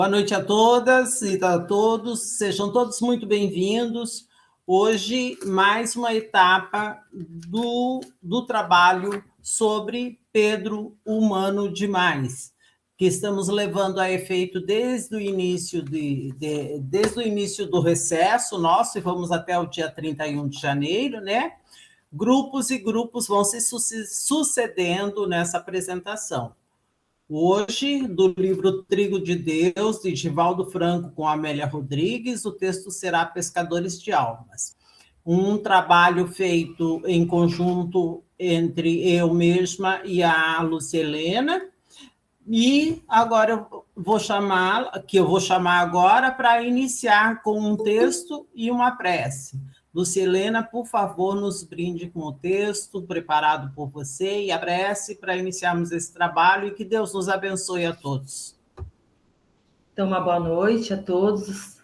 Boa noite a todas e a todos, sejam todos muito bem-vindos. Hoje, mais uma etapa do trabalho sobre Pedro Humano Demais, que estamos levando a efeito desde o início, desde o início do recesso nosso, e vamos até o dia 31 de janeiro, né? Grupos e grupos vão se sucedendo nessa apresentação. Hoje, do livro Trigo de Deus, de Givaldo Franco com Amélia Rodrigues, o texto será Pescadores de Almas. Um trabalho feito em conjunto entre eu mesma e a Lúcia Helena. E agora eu vou chamar agora para iniciar com um texto e uma prece. Lucilena, por favor, nos brinde com o texto preparado por você e a prece para iniciarmos esse trabalho e que Deus nos abençoe a todos. Então, uma boa noite a todos,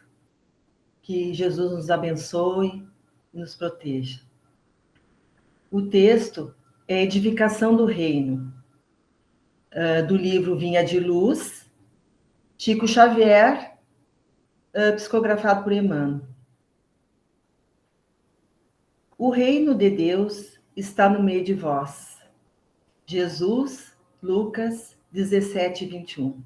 que Jesus nos abençoe e nos proteja. O texto é Edificação do Reino, do livro Vinha de Luz, Chico Xavier, psicografado por Emmanuel. O reino de Deus está no meio de vós. Jesus, Lucas 17, 21.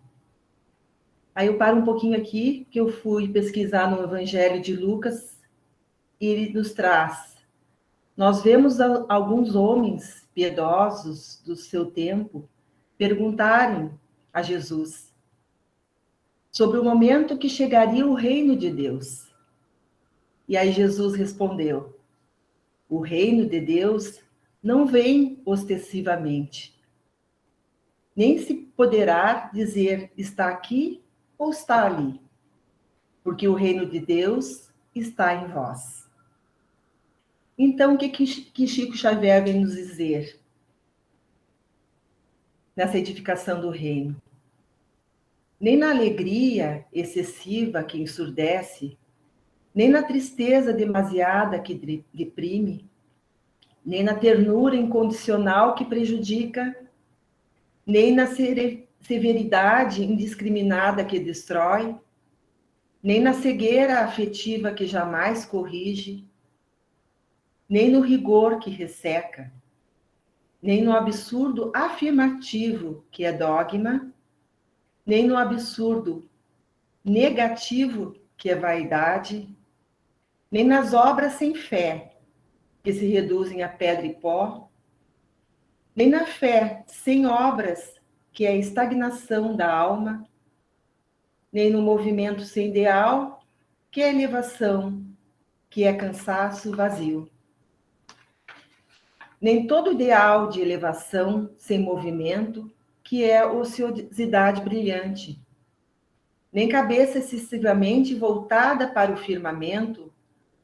Aí eu paro um pouquinho aqui, que eu fui pesquisar no Evangelho de Lucas e ele nos traz. Nós vemos alguns homens piedosos do seu tempo perguntarem a Jesus sobre o momento que chegaria o reino de Deus. E aí Jesus respondeu: o reino de Deus não vem ostensivamente, nem se poderá dizer está aqui ou está ali, porque o reino de Deus está em vós. Então, o que Chico Xavier vem nos dizer nessa edificação do reino? Nem na alegria excessiva que ensurdece, nem na tristeza demasiada que deprime, nem na ternura incondicional que prejudica, nem na severidade indiscriminada que destrói, nem na cegueira afetiva que jamais corrige, nem no rigor que resseca, nem no absurdo afirmativo que é dogma, nem no absurdo negativo que é vaidade, nem nas obras sem fé, que se reduzem a pedra e pó, nem na fé sem obras, que é a estagnação da alma, nem no movimento sem ideal, que é a elevação, que é cansaço vazio. Nem todo ideal de elevação sem movimento, que é ociosidade brilhante. Nem cabeça excessivamente voltada para o firmamento,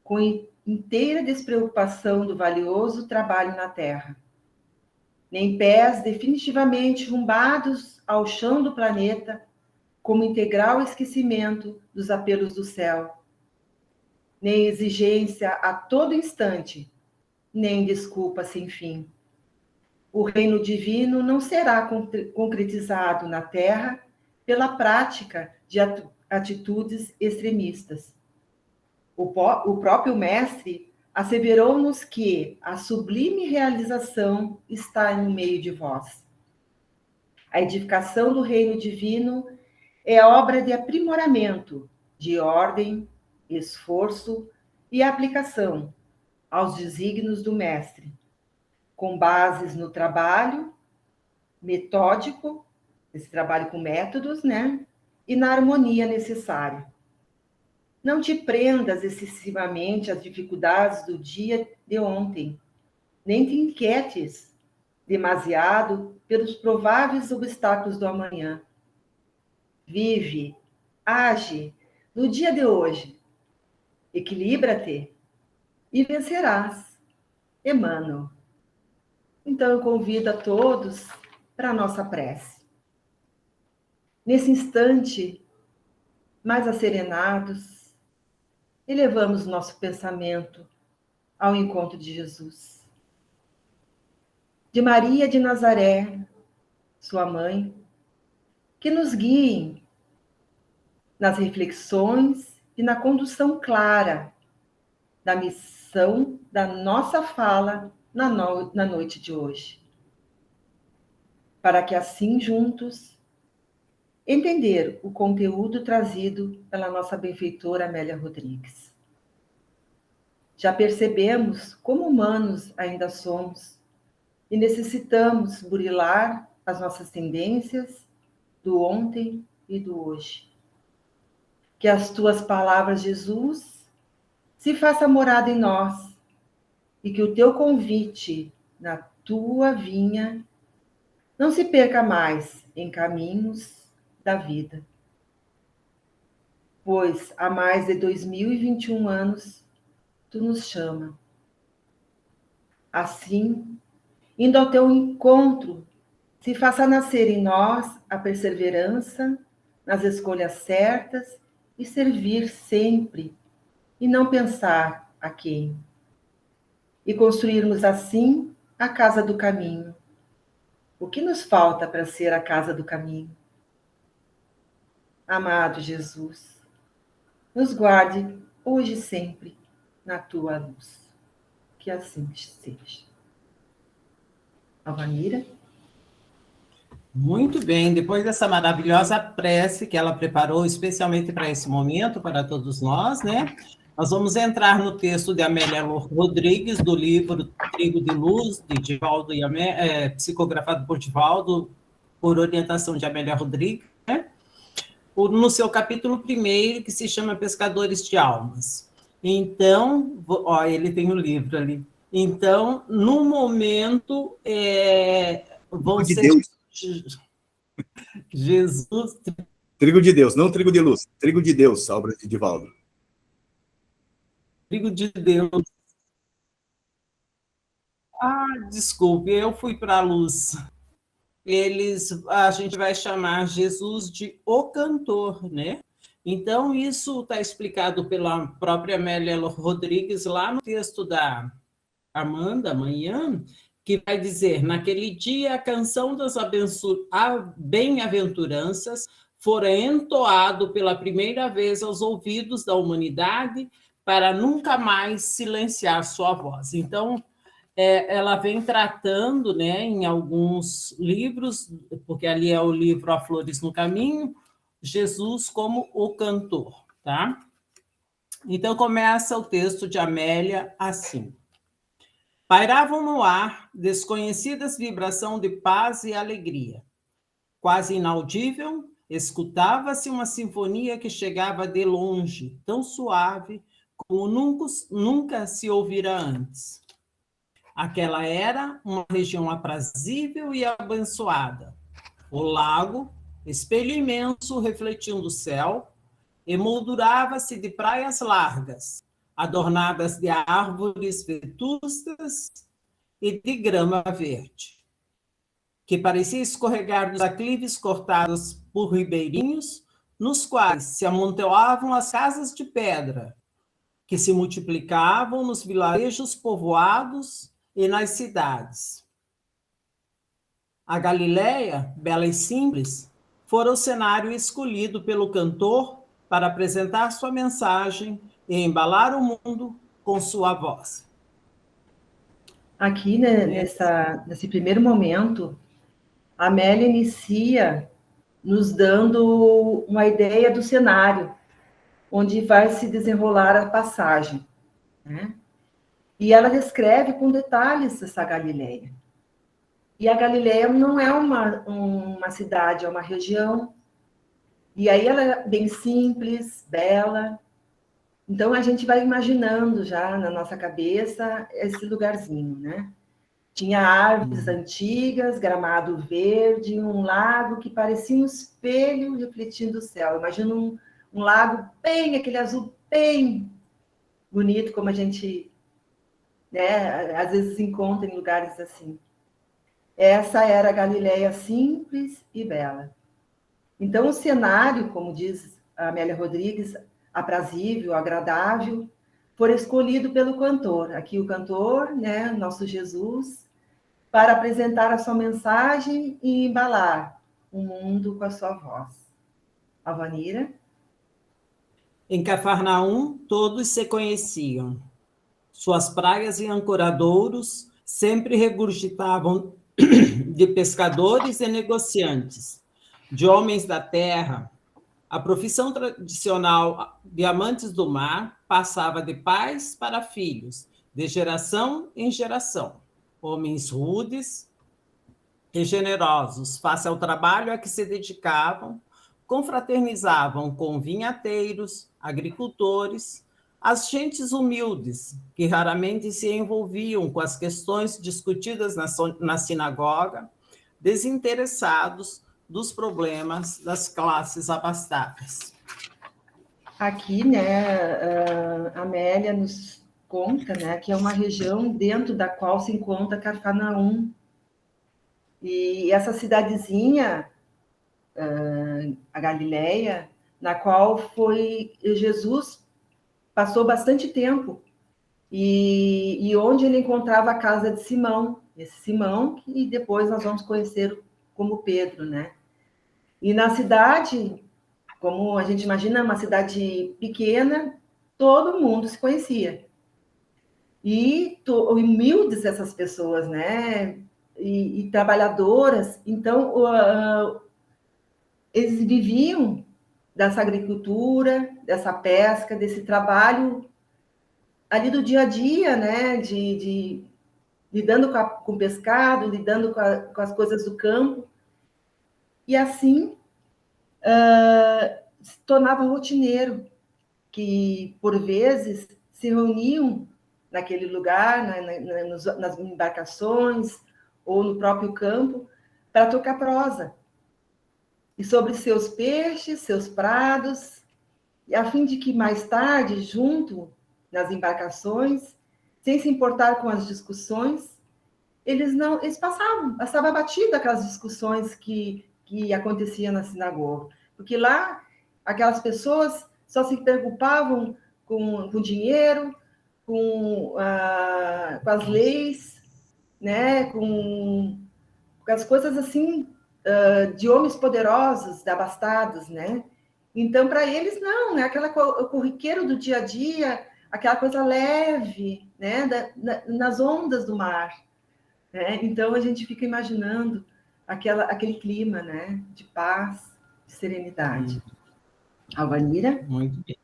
com inteira despreocupação do valioso trabalho na terra. Nem pés definitivamente rumbados ao chão do planeta, como integral esquecimento dos apelos do céu. Nem exigência a todo instante, nem desculpa sem fim. O reino divino não será concretizado na terra pela prática de atitudes extremistas. O próprio Mestre asseverou-nos que a sublime realização está no meio de vós. A edificação do reino divino é a obra de aprimoramento, de ordem, esforço e aplicação aos desígnios do Mestre, com bases no trabalho metódico, esse trabalho com métodos, né? E na harmonia necessária. Não te prendas excessivamente às dificuldades do dia de ontem, nem te inquietes demasiado pelos prováveis obstáculos do amanhã. Vive, age no dia de hoje, equilibra-te e vencerás. Emmanuel. Então eu convido a todos para a nossa prece. Nesse instante, mais asserenados, elevamos nosso pensamento ao encontro de Jesus. De Maria de Nazaré, sua mãe, que nos guiem nas reflexões e na condução clara da missão da nossa fala na noite de hoje. Para que assim juntos entender o conteúdo trazido pela nossa benfeitora Amélia Rodrigues. Já percebemos como humanos ainda somos e necessitamos burilar as nossas tendências do ontem e do hoje. Que as tuas palavras, Jesus, se faça morada em nós e que o teu convite na tua vinha não se perca mais em caminhos da vida. Pois há mais de 2021 anos tu nos chama. Assim, indo ao teu encontro, se faça nascer em nós a perseverança nas escolhas certas e servir sempre, e não pensar a quem. E construirmos assim a casa do caminho. O que nos falta para ser a casa do caminho? Amado Jesus, nos guarde hoje e sempre na tua luz. Que assim seja. Alvanira? Muito bem, depois dessa maravilhosa prece que ela preparou especialmente para esse momento, para todos nós, né? Nós vamos entrar no texto de Amélia Rodrigues, do livro Trigo de Luz, de Divaldo e psicografado por Divaldo, por orientação de Amélia Rodrigues, né? No seu capítulo 1º, que se chama Pescadores de Almas. Então, ó, ele tem o livro ali. Então, no momento, vão de ser... Deus. Jesus. Trigo de Deus, não trigo de luz. Trigo de Deus, a obra de Divaldo. Trigo de Deus. Desculpe, eu fui para a luz. A gente vai chamar Jesus de o cantor, né? Então, isso está explicado pela própria Amélia Rodrigues lá no texto da Amanda, amanhã, que vai dizer: naquele dia a canção das bem-aventuranças fora entoado pela primeira vez aos ouvidos da humanidade para nunca mais silenciar sua voz. Então, ela vem tratando, né, em alguns livros, porque ali é o livro A Flores no Caminho, Jesus como o cantor, tá? Então, começa o texto de Amélia assim: pairavam no ar desconhecidas vibração de paz e alegria. Quase inaudível, escutava-se uma sinfonia que chegava de longe, tão suave como nunca se ouvira antes. Aquela era uma região aprazível e abençoada. O lago, espelho imenso refletindo o céu, emoldurava-se de praias largas, adornadas de árvores vetustas e de grama verde, que parecia escorregar dos aclives cortados por ribeirinhos, nos quais se amontoavam as casas de pedra, que se multiplicavam nos vilarejos povoados e nas cidades. A Galileia, bela e simples, fora o cenário escolhido pelo cantor para apresentar sua mensagem e embalar o mundo com sua voz. Aqui, né, nesse primeiro momento, a Amélia inicia nos dando uma ideia do cenário onde vai se desenrolar a passagem, né? E ela descreve com detalhes essa Galileia. E a Galileia não é uma cidade, é uma região. E aí ela é bem simples, bela. Então a gente vai imaginando já na nossa cabeça esse lugarzinho, né? Tinha árvores antigas, gramado verde, um lago que parecia um espelho refletindo o céu. Imagina um lago bem, aquele azul bem bonito, como a gente, né, às vezes encontra em lugares assim. Essa era a Galileia simples e bela. Então, o cenário, como diz a Amélia Rodrigues, aprazível, agradável, foi escolhido pelo cantor. Aqui o cantor, né, nosso Jesus, para apresentar a sua mensagem e embalar o mundo com a sua voz. Alvanira? Em Cafarnaum, todos se conheciam. Suas praias e ancoradouros sempre regurgitavam de pescadores e negociantes, de homens da terra. A profissão tradicional de amantes do mar passava de pais para filhos, de geração em geração. Homens rudes e generosos, face ao trabalho a que se dedicavam, confraternizavam com vinhateiros, agricultores, as gentes humildes, que raramente se envolviam com as questões discutidas na sinagoga, desinteressados dos problemas das classes abastadas. Aqui, né, a Amélia nos conta, né, que é uma região dentro da qual se encontra Cafarnaum. E essa cidadezinha, a Galileia, na qual foi Jesus passou bastante tempo, e onde ele encontrava a casa de Simão, esse Simão que depois nós vamos conhecer como Pedro, né? E na cidade, como a gente imagina, uma cidade pequena, todo mundo se conhecia. E humildes essas pessoas, né? E trabalhadoras. Então, eles viviam dessa agricultura, dessa pesca, desse trabalho ali do dia a dia, né? Lidando com o pescado, lidando com as coisas do campo. E assim se tornava rotineiro, que por vezes se reuniam naquele lugar, nas embarcações ou no próprio campo, para trocar prosa. E sobre seus peixes, seus prados, e a fim de que mais tarde, junto nas embarcações, sem se importar com as discussões, eles passava batido aquelas discussões que aconteciam na sinagoga, porque lá aquelas pessoas só se preocupavam com dinheiro, com as leis, né, com as coisas assim de homens poderosos, de abastados, né? Então, para eles, não, né? O corriqueiro do dia a dia, aquela coisa leve, né? Nas ondas do mar. Né? Então, a gente fica imaginando aquele clima, né? De paz, de serenidade. Alvanira? Muito bem.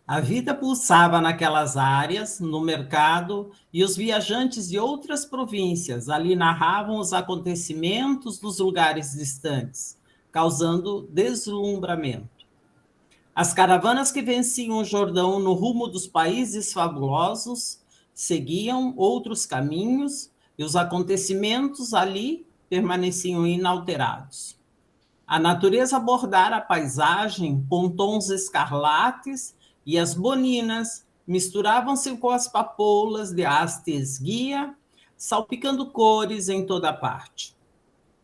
A vida pulsava naquelas áreas, no mercado, e os viajantes de outras províncias ali narravam os acontecimentos dos lugares distantes, causando deslumbramento. As caravanas que venciam o Jordão no rumo dos países fabulosos seguiam outros caminhos e os acontecimentos ali permaneciam inalterados. A natureza bordara a paisagem com tons escarlates e as boninas misturavam-se com as papoulas de haste esguia, salpicando cores em toda parte.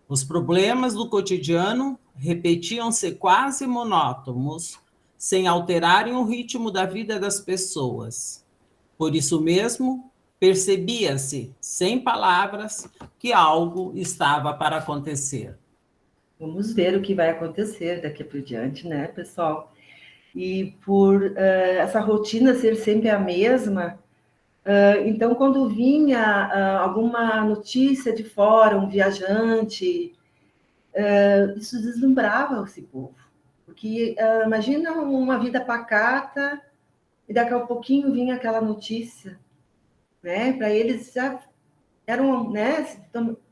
Os problemas do cotidiano repetiam-se quase monótonos, sem alterarem o ritmo da vida das pessoas. Por isso mesmo, percebia-se, sem palavras, que algo estava para acontecer. Vamos ver o que vai acontecer daqui por diante, né, pessoal? E por essa rotina ser sempre a mesma, então, quando vinha alguma notícia de fora, um viajante, isso deslumbrava esse povo. Porque imagina uma vida pacata e daqui a pouquinho vinha aquela notícia, né? Para eles já eram, né? Se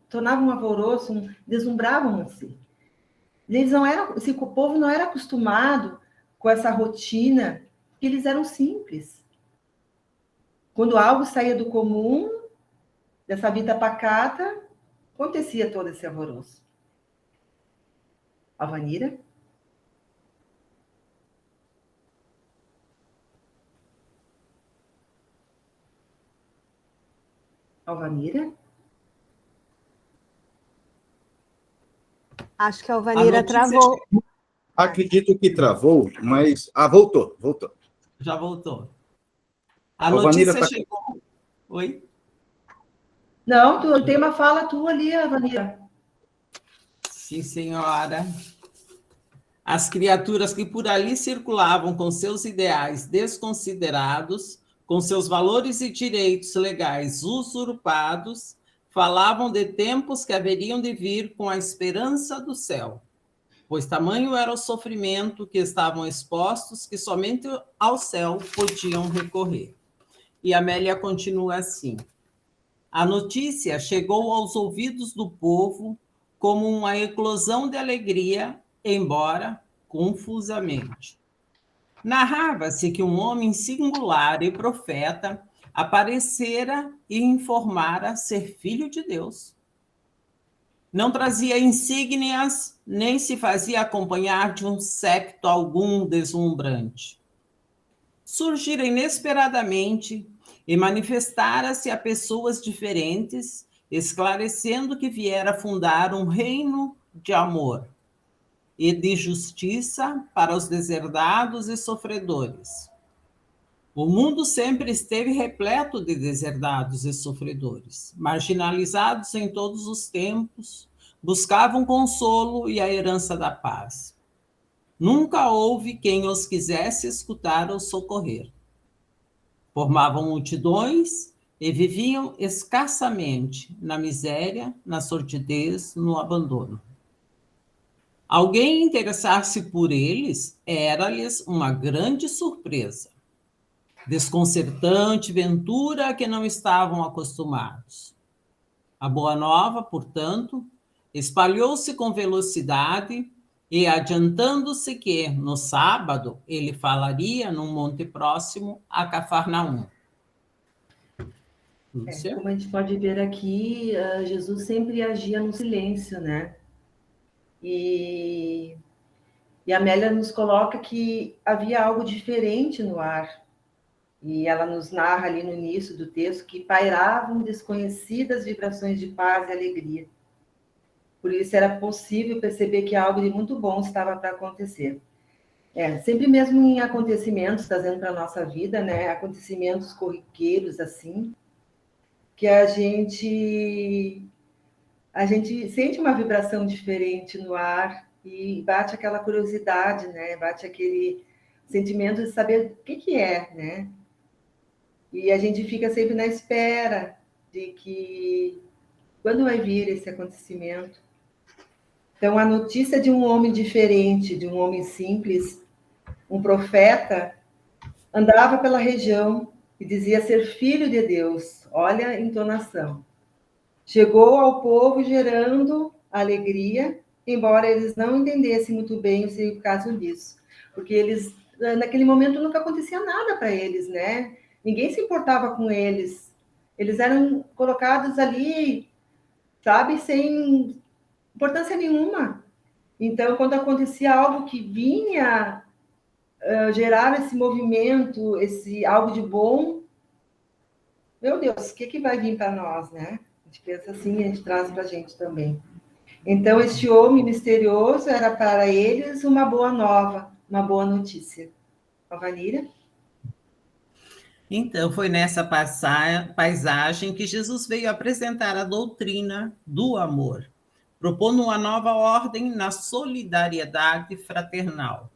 tornavam um alvoroço, deslumbravam-se. Eles não eram, o povo não era acostumado com essa rotina, porque eles eram simples. Quando algo saía do comum, dessa vida pacata, acontecia todo esse alvoroço. Alvanira? Alvanira? Acho que a Alvanira travou. Acredito que travou, mas... voltou. Já voltou. A Alvanira notícia chegou... Oi? Não, tem uma fala tua ali, Alvanira. Sim, senhora. As criaturas que por ali circulavam com seus ideais desconsiderados, com seus valores e direitos legais usurpados, falavam de tempos que haveriam de vir com a esperança do céu, pois tamanho era o sofrimento que estavam expostos que somente ao céu podiam recorrer. E Amélia continua assim: a notícia chegou aos ouvidos do povo como uma eclosão de alegria, embora confusamente. Narrava-se que um homem singular e profeta aparecera e informara ser filho de Deus. Não trazia insígnias, nem se fazia acompanhar de um séquito algum deslumbrante. Surgira inesperadamente e manifestara-se a pessoas diferentes, esclarecendo que viera fundar um reino de amor e de justiça para os deserdados e sofredores. O mundo sempre esteve repleto de deserdados e sofredores, marginalizados em todos os tempos, buscavam consolo e a herança da paz. Nunca houve quem os quisesse escutar ou socorrer. Formavam multidões e viviam escassamente na miséria, na sordidez, no abandono. Alguém interessar-se por eles era-lhes uma grande surpresa, desconcertante ventura a que não estavam acostumados. A boa nova, portanto, espalhou-se com velocidade e, adiantando-se que, no sábado, ele falaria num monte próximo a Cafarnaum. Como a gente pode ver aqui, Jesus sempre agia no silêncio, né? E a Amélia nos coloca que havia algo diferente no ar. E ela nos narra ali no início do texto que pairavam desconhecidas vibrações de paz e alegria. Por isso era possível perceber que algo de muito bom estava para acontecer. Sempre mesmo em acontecimentos, trazendo para a nossa vida, né? Acontecimentos corriqueiros, assim, que a gente sente uma vibração diferente no ar e bate aquela curiosidade, né? Bate aquele sentimento de saber o que é, né? E a gente fica sempre na espera de que quando vai vir esse acontecimento. Então, a notícia de um homem diferente, de um homem simples, um profeta, andava pela região e dizia ser filho de Deus. Olha a entonação. Chegou ao povo gerando alegria, embora eles não entendessem muito bem o significado disso. Porque eles, naquele momento, nunca acontecia nada para eles, né? Ninguém se importava com eles. Eles eram colocados ali, sabe, sem importância nenhuma. Então, quando acontecia algo que vinha gerar esse movimento, esse algo de bom, meu Deus, o que vai vir para nós, né? A gente pensa assim, a gente traz para a gente também. Então, este homem misterioso era para eles uma boa nova, uma boa notícia. A Vanira? Então, foi nessa paisagem que Jesus veio apresentar a doutrina do amor, propondo uma nova ordem na solidariedade fraternal.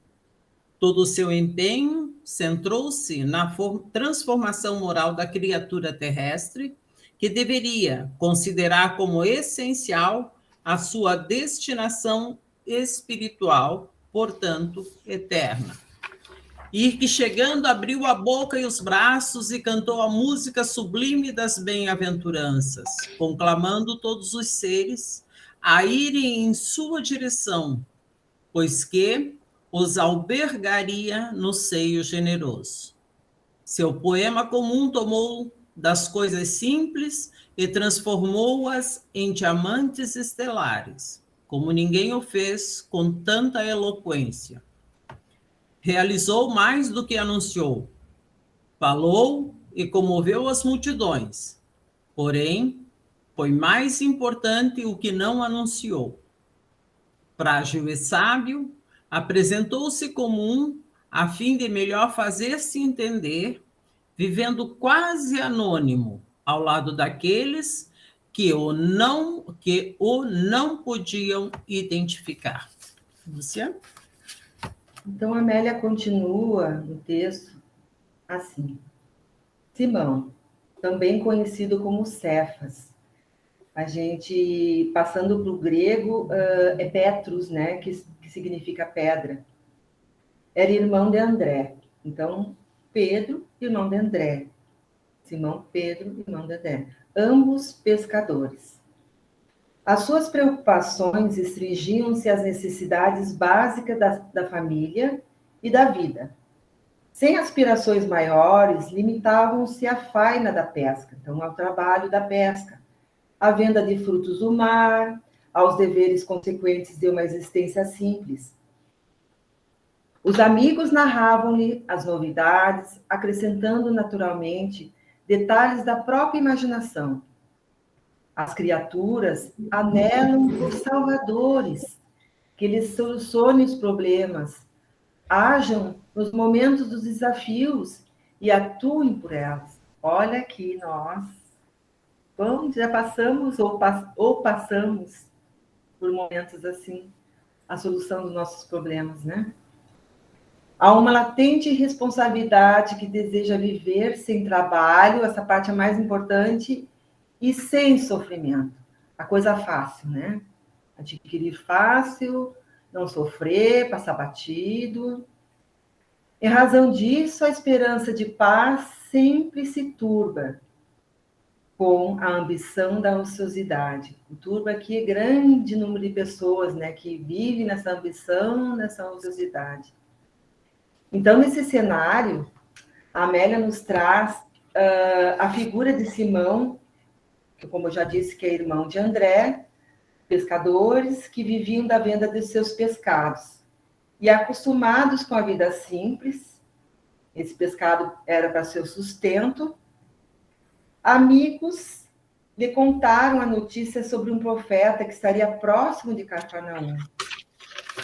Todo o seu empenho centrou-se na transformação moral da criatura terrestre, que deveria considerar como essencial a sua destinação espiritual, portanto, eterna. E que, chegando, abriu a boca e os braços e cantou a música sublime das bem-aventuranças, conclamando todos os seres a irem em sua direção, pois que os albergaria no seio generoso. Seu poema comum tomou das coisas simples e transformou-as em diamantes estelares, como ninguém o fez com tanta eloquência. Realizou mais do que anunciou. Falou e comoveu as multidões. Porém, foi mais importante o que não anunciou. Frágil e sábio, apresentou-se como um, a fim de melhor fazer-se entender, vivendo quase anônimo, ao lado daqueles que o não podiam identificar. Lúcia? Então, a Amélia continua no texto assim. Simão, também conhecido como Cefas. A gente, passando para o grego, é Petrus, né, que significa pedra. Era irmão de André. Então, Pedro, irmão de André. Simão, Pedro, irmão de André. Ambos pescadores. As suas preocupações restringiam-se às necessidades básicas da família e da vida. Sem aspirações maiores, limitavam-se à faina da pesca, então ao trabalho da pesca, à venda de frutos do mar, aos deveres consequentes de uma existência simples. Os amigos narravam-lhe as novidades, acrescentando naturalmente detalhes da própria imaginação. As criaturas anelam por salvadores, que lhes solucionem os problemas, hajam nos momentos dos desafios e atuem por elas. Olha aqui, nós já passamos ou passamos por momentos assim, a solução dos nossos problemas, né? Há uma latente responsabilidade que deseja viver sem trabalho, essa parte é mais importante, e sem sofrimento. A coisa fácil, né? Adquirir fácil, não sofrer, passar batido. Em razão disso, a esperança de paz sempre se turba com a ambição da ociosidade. O turba aqui é grande número de pessoas, né, que vivem nessa ambição, nessa ociosidade. Então, nesse cenário, a Amélia nos traz a figura de Simão, que, como eu já disse, que é irmão de André, pescadores que viviam da venda de seus pescados. E acostumados com a vida simples, esse pescado era para seu sustento, amigos lhe contaram a notícia sobre um profeta que estaria próximo de Cafarnaum.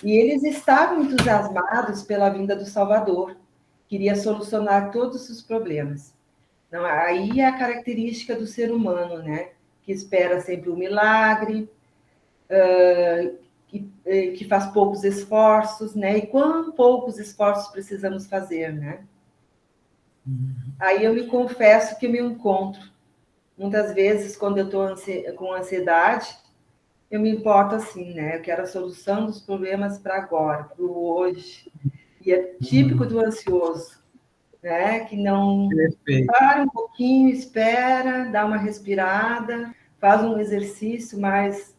E eles estavam entusiasmados pela vinda do Salvador, queria solucionar todos os problemas. Então, aí é a característica do ser humano, né? Que espera sempre um milagre, que faz poucos esforços, né? E quão poucos esforços precisamos fazer, né? Aí eu me confesso que eu me encontro. Muitas vezes, quando eu estou com ansiedade, eu me importo assim, né? Eu quero a solução dos problemas para agora, para o hoje. E é típico do ansioso, né? Que não para um pouquinho, espera, dá uma respirada, faz um exercício mais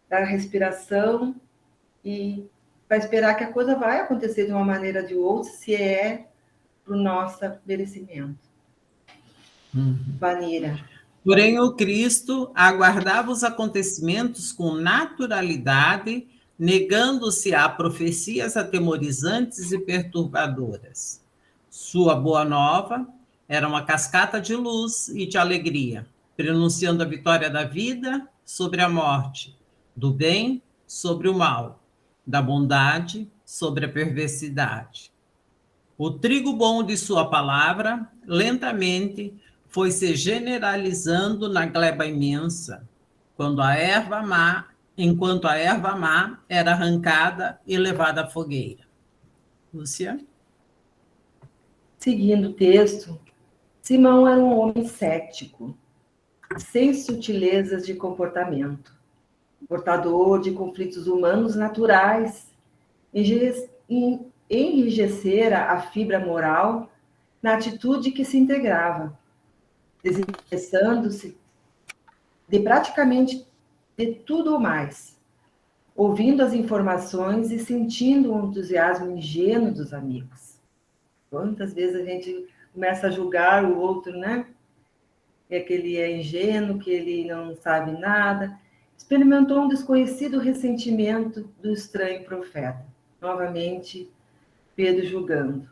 da respiração e vai esperar que a coisa vai acontecer de uma maneira ou de outra, se é para o nosso merecimento. Vanira. Porém, o Cristo aguardava os acontecimentos com naturalidade, negando-se a profecias atemorizantes e perturbadoras. Sua boa nova era uma cascata de luz e de alegria, prenunciando a vitória da vida sobre a morte, do bem sobre o mal, da bondade sobre a perversidade. O trigo bom de sua palavra, lentamente, foi se generalizando na gleba imensa, enquanto a erva má era arrancada e levada à fogueira. Lúcia? Seguindo o texto, Simão era um homem cético, sem sutilezas de comportamento, portador de conflitos humanos naturais, enrijecera a fibra moral na atitude que se integrava, desinteressando-se de praticamente de tudo ou mais, ouvindo as informações e sentindo o entusiasmo ingênuo dos amigos. Quantas vezes a gente começa a julgar o outro, né? Que ele é ingênuo, que ele não sabe nada. Experimentou um desconhecido ressentimento do estranho profeta. Novamente, Pedro julgando.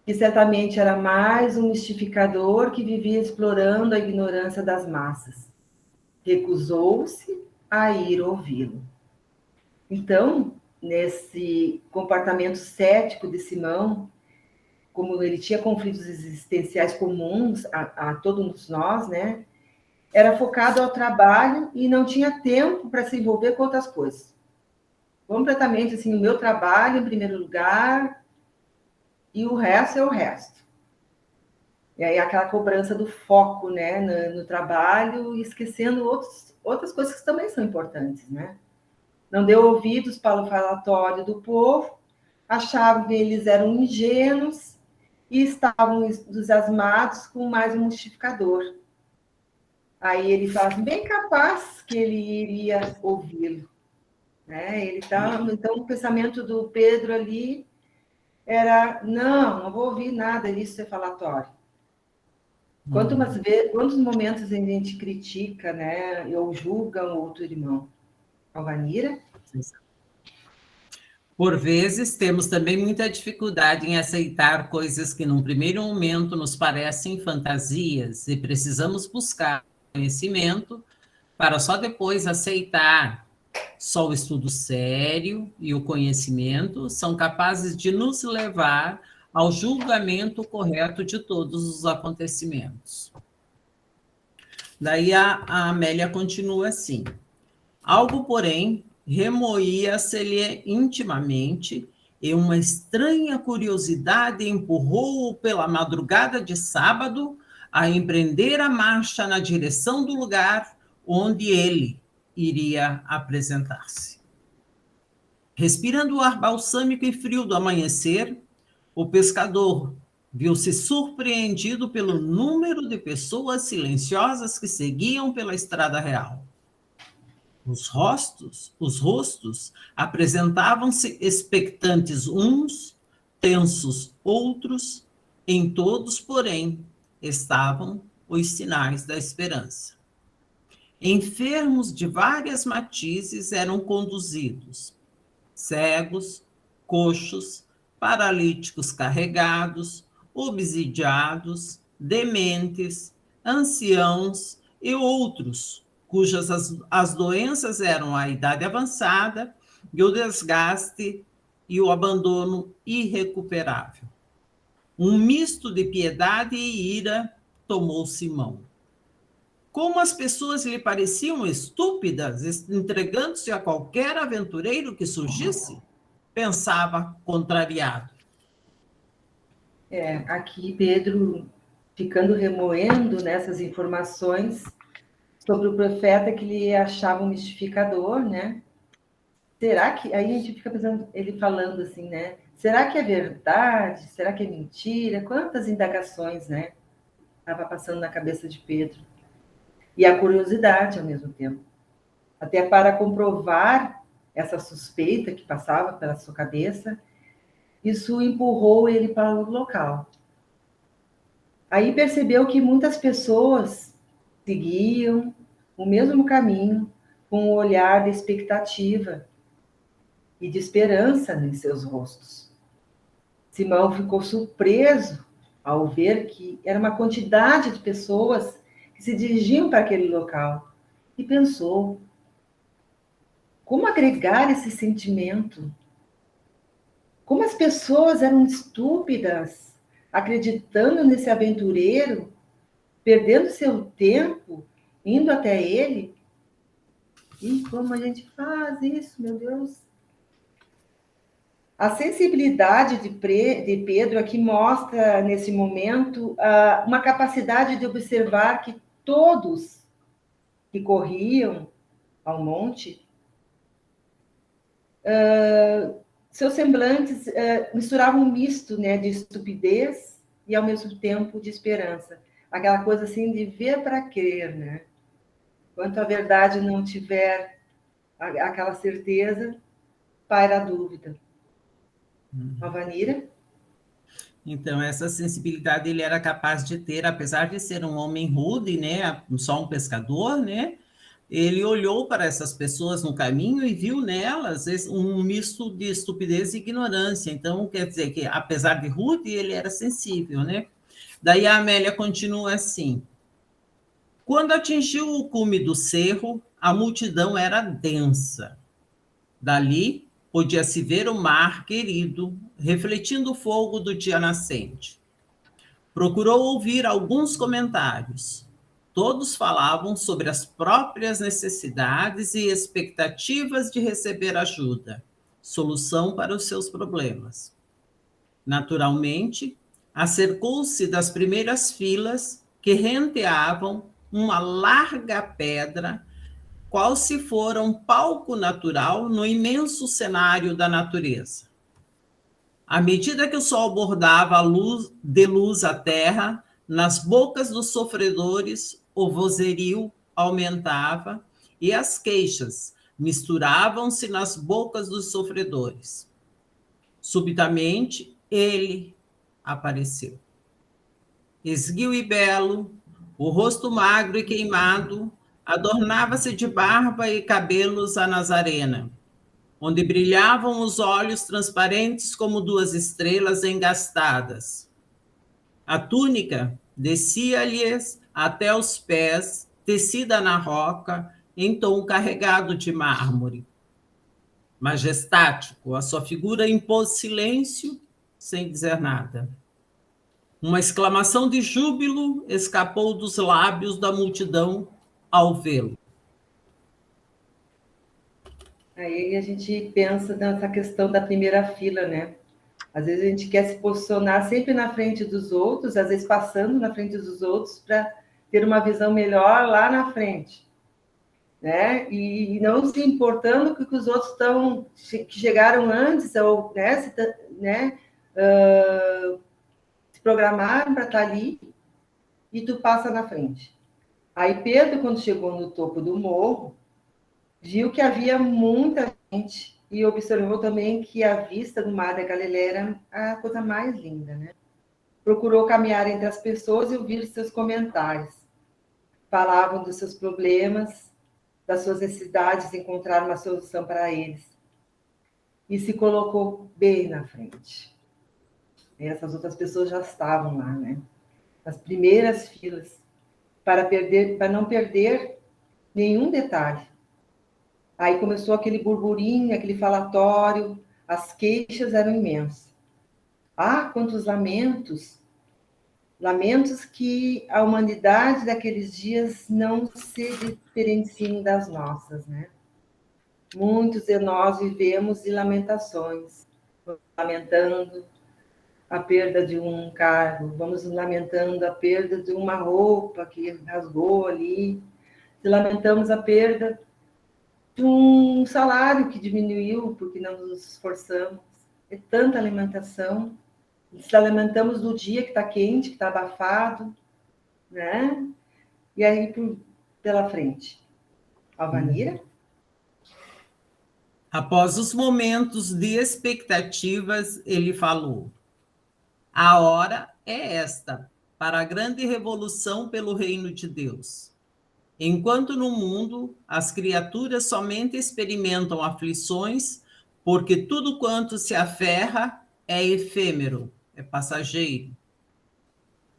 Que certamente era mais um mistificador que vivia explorando a ignorância das massas. Recusou-se a ir ouvi-lo. Então, nesse comportamento cético de Simão, como ele tinha conflitos existenciais comuns a todos nós, né? Era focado ao trabalho e não tinha tempo para se envolver com outras coisas. completamente assim, o meu trabalho em primeiro lugar e o resto é o resto. E aí aquela cobrança do foco, né, no trabalho, e esquecendo outras coisas que também são importantes, né? Não deu ouvidos para o falatório do povo, achavam que eles eram ingênuos e estavam entusiasmados com mais um justificador. Aí ele fala assim, bem capaz que ele iria ouvi-lo. Né? Então, o pensamento do Pedro ali era, não vou ouvir nada disso ser falatório. Quantos momentos a gente critica, né, ou julga um outro irmão? Alvanira? Por vezes, temos também muita dificuldade em aceitar coisas que, num primeiro momento, nos parecem fantasias e precisamos buscar conhecimento para só depois aceitar. Só o estudo sério e o conhecimento são capazes de nos levar ao julgamento correto de todos os acontecimentos. Daí a Amélia continua assim. Algo, porém, remoía-se-lhe intimamente e uma estranha curiosidade empurrou-o pela madrugada de sábado a empreender a marcha na direção do lugar onde ele iria apresentar-se. Respirando o ar balsâmico e frio do amanhecer, o pescador viu-se surpreendido pelo número de pessoas silenciosas que seguiam pela estrada real. Os rostos apresentavam-se expectantes uns, tensos outros, em todos, porém, estavam os sinais da esperança. Enfermos de várias matizes eram conduzidos, cegos, coxos, paralíticos carregados, obsidiados, dementes, anciãos e outros, cujas as doenças eram a idade avançada e o desgaste e o abandono irrecuperável. Um misto de piedade e ira tomou Simão. Como as pessoas lhe pareciam estúpidas, entregando-se a qualquer aventureiro que surgisse, pensava contrariado. Aqui Pedro ficando remoendo nessas informações sobre o profeta que ele achava um mistificador, né? Será que... Aí a gente fica pensando, ele falando assim, né? Será que é verdade? Será que é mentira? Quantas indagações, né? Estava passando na cabeça de Pedro. E a curiosidade ao mesmo tempo. Até para comprovar essa suspeita que passava pela sua cabeça, isso empurrou ele para o local. Aí percebeu que muitas pessoas seguiam o mesmo caminho, com um olhar de expectativa e de esperança em seus rostos. Simão ficou surpreso ao ver que era uma quantidade de pessoas que se dirigiam para aquele local e pensou: como agregar esse sentimento? Como as pessoas eram estúpidas, acreditando nesse aventureiro, perdendo seu tempo, indo até ele. E como a gente faz isso, meu Deus? A sensibilidade de Pedro aqui mostra, nesse momento, uma capacidade de observar que todos que corriam ao monte, seus semblantes misturavam um misto, né, de estupidez e, ao mesmo tempo, de esperança. Aquela coisa assim de ver para crer, né? Enquanto a verdade não tiver aquela certeza, paira a dúvida. Alvanira? Então, essa sensibilidade ele era capaz de ter, apesar de ser um homem rude, né, só um pescador, né? Ele olhou para essas pessoas no caminho e viu nelas um misto de estupidez e ignorância. Então, quer dizer que, apesar de rude, ele era sensível, né? Daí a Amélia continua assim. Quando atingiu o cume do cerro, a multidão era densa. Dali, podia-se ver o mar querido, refletindo o fogo do dia nascente. Procurou ouvir alguns comentários. Todos falavam sobre as próprias necessidades e expectativas de receber ajuda. solução para os seus problemas. Naturalmente, acercou-se das primeiras filas que renteavam uma larga pedra, qual se fora um palco natural no imenso cenário da natureza. À medida que o sol bordava de luz a terra, nas bocas dos sofredores o vozerio aumentava e as queixas misturavam-se nas bocas dos sofredores. Subitamente, ele apareceu. Esguio e belo, o rosto magro e queimado, adornava-se de barba e cabelos a Nazarena, onde brilhavam os olhos transparentes como duas estrelas engastadas. A túnica descia-lhes até os pés, tecida na roca, em tom carregado de mármore. Majestático, a sua figura impôs silêncio, sem dizer nada. Uma exclamação de júbilo escapou dos lábios da multidão ao vê-lo. Aí a gente pensa nessa questão da primeira fila, né? Às vezes a gente quer se posicionar sempre na frente dos outros, às vezes passando na frente dos outros para ter uma visão melhor lá na frente, né? E não se importando com que os outros que chegaram antes, ou se programaram para estar ali, e tu passa na frente. Aí Pedro, quando chegou no topo do morro, viu que havia muita gente e observou também que a vista do mar da Galileia era a coisa mais linda, né? Procurou caminhar entre as pessoas e ouvir seus comentários. Falavam dos seus problemas, das suas necessidades, encontrar uma solução para eles. E se colocou bem na frente. E essas outras pessoas já estavam lá, né? Nas primeiras filas, para não perder nenhum detalhe. Aí começou aquele burburinho, aquele falatório, as queixas eram imensas. Ah, quantos lamentos! Lamentos que a humanidade daqueles dias não se diferenciam das nossas, né? Muitos de nós vivemos de lamentações, lamentando a perda de um cargo, vamos lamentando a perda de uma roupa que rasgou ali, lamentamos a perda de um salário que diminuiu porque não nos esforçamos. É tanta alimentação. Se lamentamos do dia que está quente, que está abafado, né? E aí pela frente. Alvanira? Após os momentos de expectativas, ele falou: a hora é esta, para a grande revolução pelo reino de Deus. Enquanto no mundo as criaturas somente experimentam aflições, porque tudo quanto se aferra é efêmero, é passageiro.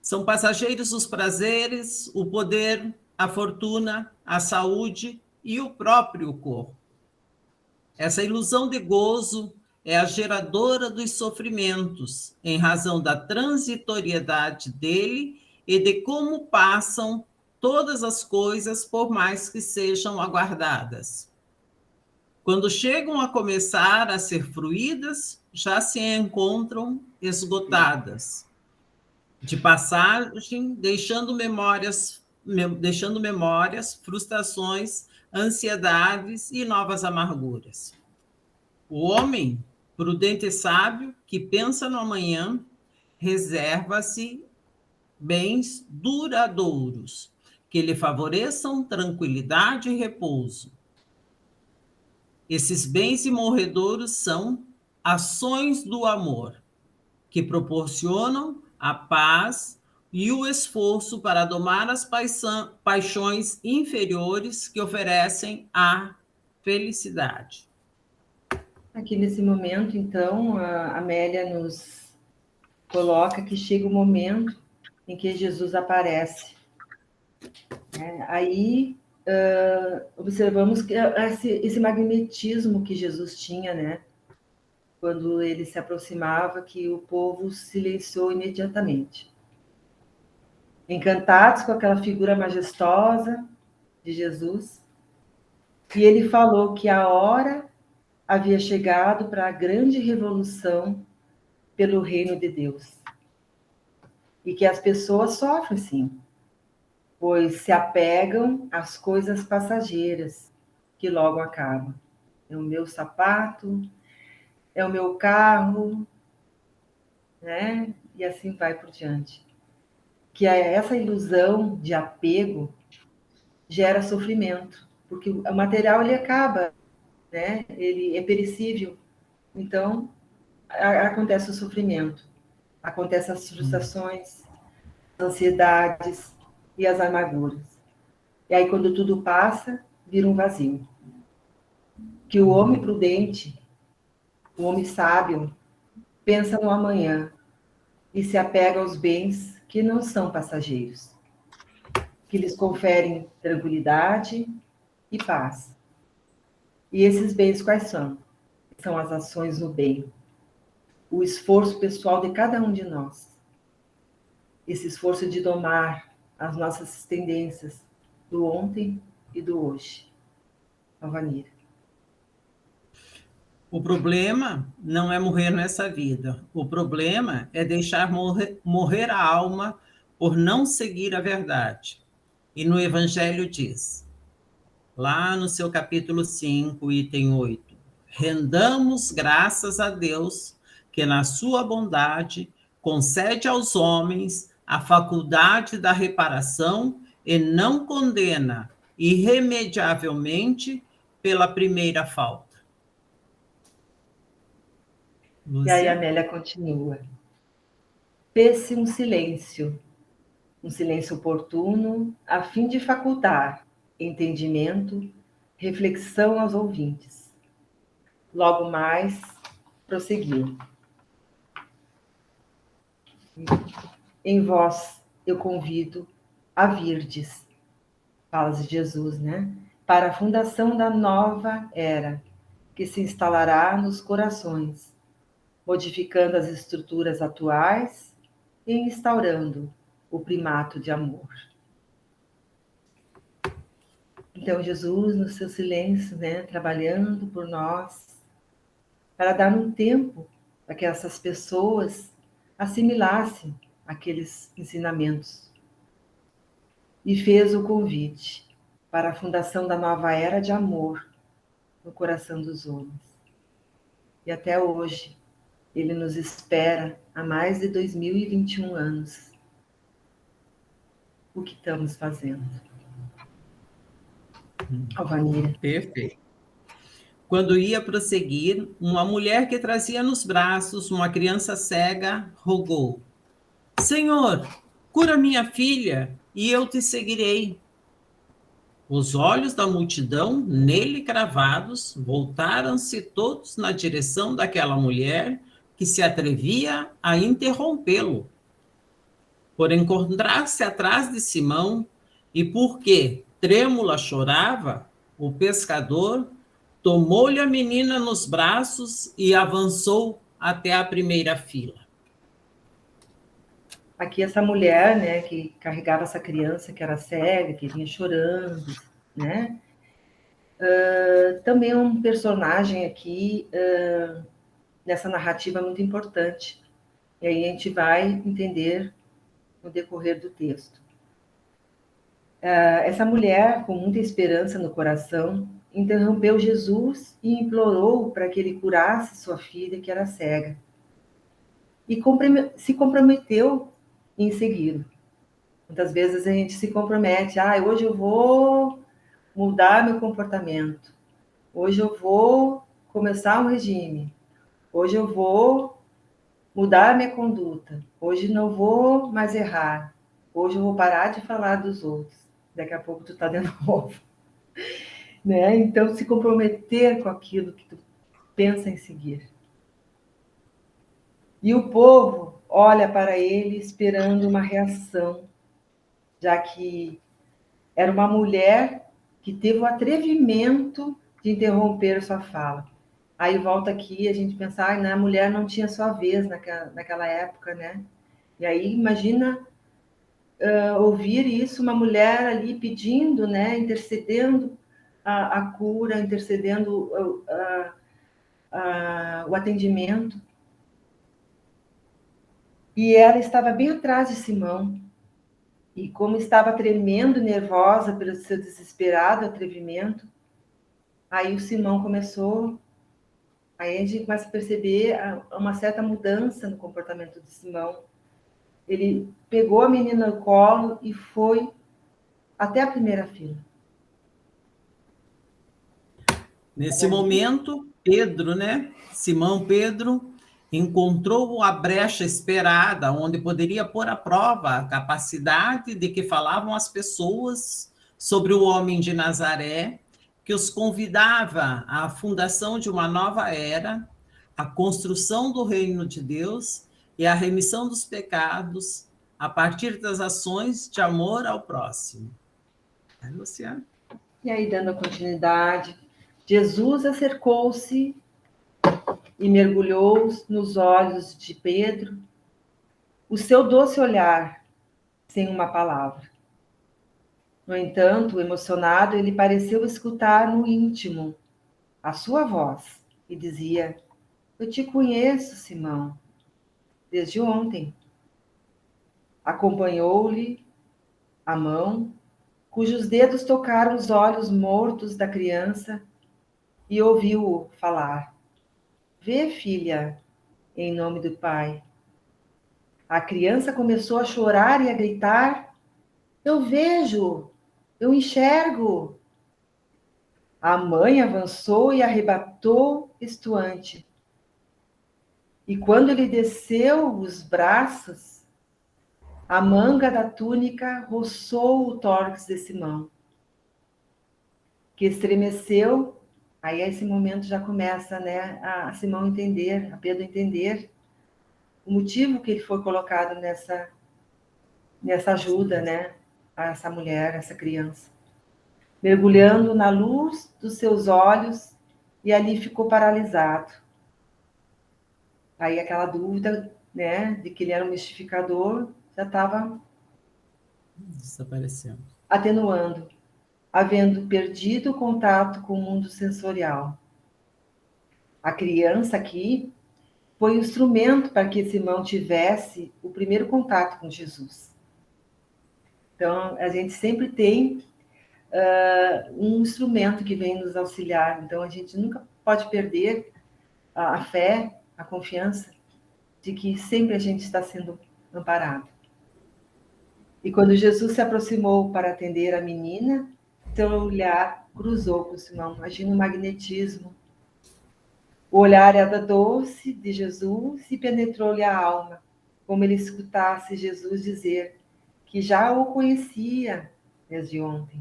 São passageiros os prazeres, o poder, a fortuna, a saúde e o próprio corpo. Essa ilusão de gozo é a geradora dos sofrimentos, em razão da transitoriedade dele e de como passam todas as coisas, por mais que sejam aguardadas. Quando chegam a começar a ser fruídas, já se encontram esgotadas, de passagem, deixando memórias, frustrações, ansiedades e novas amarguras. O homem, prudente e sábio, que pensa no amanhã, reserva-se bens duradouros, que lhe favoreçam tranquilidade e repouso. Esses bens imorredouros são ações do amor, que proporcionam a paz e o esforço para domar as paixões inferiores que oferecem a felicidade. Aqui nesse momento, então, a Amélia nos coloca que chega o momento em que Jesus aparece. Aí observamos que esse magnetismo que Jesus tinha, né? Quando ele se aproximava, que o povo silenciou imediatamente. Encantados com aquela figura majestosa de Jesus, e ele falou que a hora havia chegado para a grande revolução pelo reino de Deus. E que as pessoas sofrem, sim, pois se apegam às coisas passageiras que logo acabam. É o meu sapato, é o meu carro, né? E assim vai por diante. Que essa ilusão de apego gera sofrimento, porque o material ele acaba, né? Ele é perecível. Então, acontece o sofrimento, acontecem as frustrações, as ansiedades e as amarguras. E aí, quando tudo passa, vira um vazio. Que o homem prudente, o homem sábio, pensa no amanhã e se apega aos bens que não são passageiros, que lhes conferem tranquilidade e paz. E esses bens quais são? São as ações no bem, o esforço pessoal de cada um de nós. Esse esforço de domar as nossas tendências do ontem e do hoje. Alvanira. O problema não é morrer nessa vida. O problema é deixar morrer a alma por não seguir a verdade. E no Evangelho diz, lá no seu capítulo 5, item 8, rendamos graças a Deus que na sua bondade concede aos homens a faculdade da reparação e não condena irremediavelmente pela primeira falta. E aí a Amélia continua. Fez-se um silêncio oportuno, a fim de facultar entendimento, reflexão aos ouvintes. Logo mais, prosseguiu. Em vós eu convido a virdes, falas de Jesus, né? Para a fundação da nova era, que se instalará nos corações, modificando as estruturas atuais e instaurando o primato de amor. Então, Jesus, no seu silêncio, né, trabalhando por nós, para dar um tempo para que essas pessoas assimilassem aqueles ensinamentos. E fez o convite para a fundação da nova era de amor no coração dos homens. E até hoje, ele nos espera há mais de 2021 anos. O que estamos fazendo? Alvanira. Perfeito. Quando ia prosseguir, uma mulher que trazia nos braços uma criança cega rogou: Senhor, cura minha filha e eu te seguirei. Os olhos da multidão, nele cravados, voltaram-se todos na direção daquela mulher que se atrevia a interrompê-lo. Por encontrar-se atrás de Simão e porque trêmula chorava, o pescador tomou-lhe a menina nos braços e avançou até a primeira fila. Aqui essa mulher, né, que carregava essa criança que era cega, que vinha chorando, né? Também é um personagem aqui nessa narrativa muito importante. E aí a gente vai entender no decorrer do texto. Essa mulher, com muita esperança no coração, interrompeu Jesus e implorou para que ele curasse sua filha, que era cega. E se comprometeu em segui-lo. Muitas vezes a gente se compromete, hoje eu vou mudar meu comportamento, hoje eu vou começar um regime, hoje eu vou mudar minha conduta, hoje não vou mais errar, hoje eu vou parar de falar dos outros, daqui a pouco tu tá de novo. Né? Então, se comprometer com aquilo que tu pensa em seguir. E o povo olha para ele esperando uma reação, já que era uma mulher que teve o atrevimento de interromper sua fala. Aí volta aqui a gente pensar, a mulher não tinha sua vez naquela época, né? E aí imagina ouvir isso, uma mulher ali pedindo, né, intercedendo a cura, intercedendo o atendimento. E ela estava bem atrás de Simão. E como estava tremendo, nervosa pelo seu desesperado atrevimento, aí o Simão começou... Aí a gente começa a perceber uma certa mudança no comportamento de Simão. Ele pegou a menina no colo e foi até a primeira fila. Nesse momento, Pedro, né? Simão Pedro encontrou a brecha esperada, onde poderia pôr à prova a capacidade de que falavam as pessoas sobre o homem de Nazaré, que os convidava à fundação de uma nova era, à construção do reino de Deus e à remissão dos pecados a partir das ações de amor ao próximo. É, Luciana? E aí, dando continuidade, Jesus acercou-se e mergulhou nos olhos de Pedro o seu doce olhar, sem uma palavra. No entanto, emocionado, ele pareceu escutar no íntimo a sua voz e dizia: eu te conheço, Simão, desde ontem. Acompanhou-lhe a mão, cujos dedos tocaram os olhos mortos da criança e ouviu-o falar: vê, filha, em nome do Pai. A criança começou a chorar e a gritar: eu vejo, eu enxergo. A mãe avançou e arrebatou estuante. E quando lhe desceu os braços, a manga da túnica roçou o tórax de Simão, que estremeceu. Aí, esse momento já começa, né, a Simão entender, a Pedro entender o motivo que ele foi colocado nessa ajuda, né, a essa mulher, essa criança. Mergulhando na luz dos seus olhos, e ali ficou paralisado. Aí aquela dúvida, né, de que ele era um mistificador, já estava desaparecendo, atenuando, havendo perdido o contato com o mundo sensorial. A criança aqui foi o instrumento para que Simão tivesse o primeiro contato com Jesus. Então, a gente sempre tem um instrumento que vem nos auxiliar. Então, a gente nunca pode perder a fé, a confiança de que sempre a gente está sendo amparado. E quando Jesus se aproximou para atender a menina, seu olhar cruzou com Simão. Imagina o magnetismo. O olhar era doce de Jesus e penetrou-lhe a alma, como ele escutasse Jesus dizer que já o conhecia desde ontem.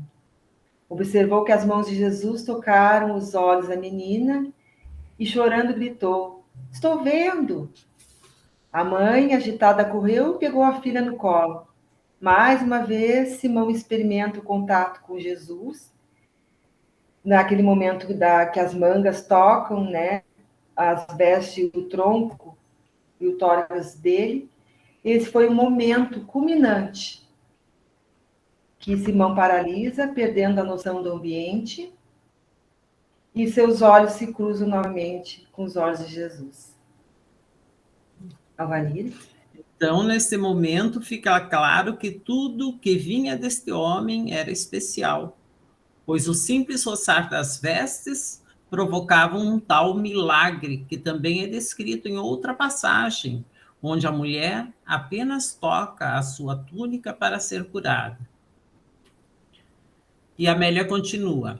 Observou que as mãos de Jesus tocaram os olhos da menina e, chorando, gritou: estou vendo! A mãe, agitada, correu e pegou a filha no colo. Mais uma vez, Simão experimenta o contato com Jesus. Naquele momento que as mangas tocam, né, as vestes, o tronco e o tórax dele. Esse foi o momento culminante que Simão paralisa, perdendo a noção do ambiente, e seus olhos se cruzam novamente com os olhos de Jesus. Alvanir? Então, nesse momento, fica claro que tudo que vinha deste homem era especial, pois o simples roçar das vestes provocava um tal milagre, que também é descrito em outra passagem, onde a mulher apenas toca a sua túnica para ser curada. E Amélia continua: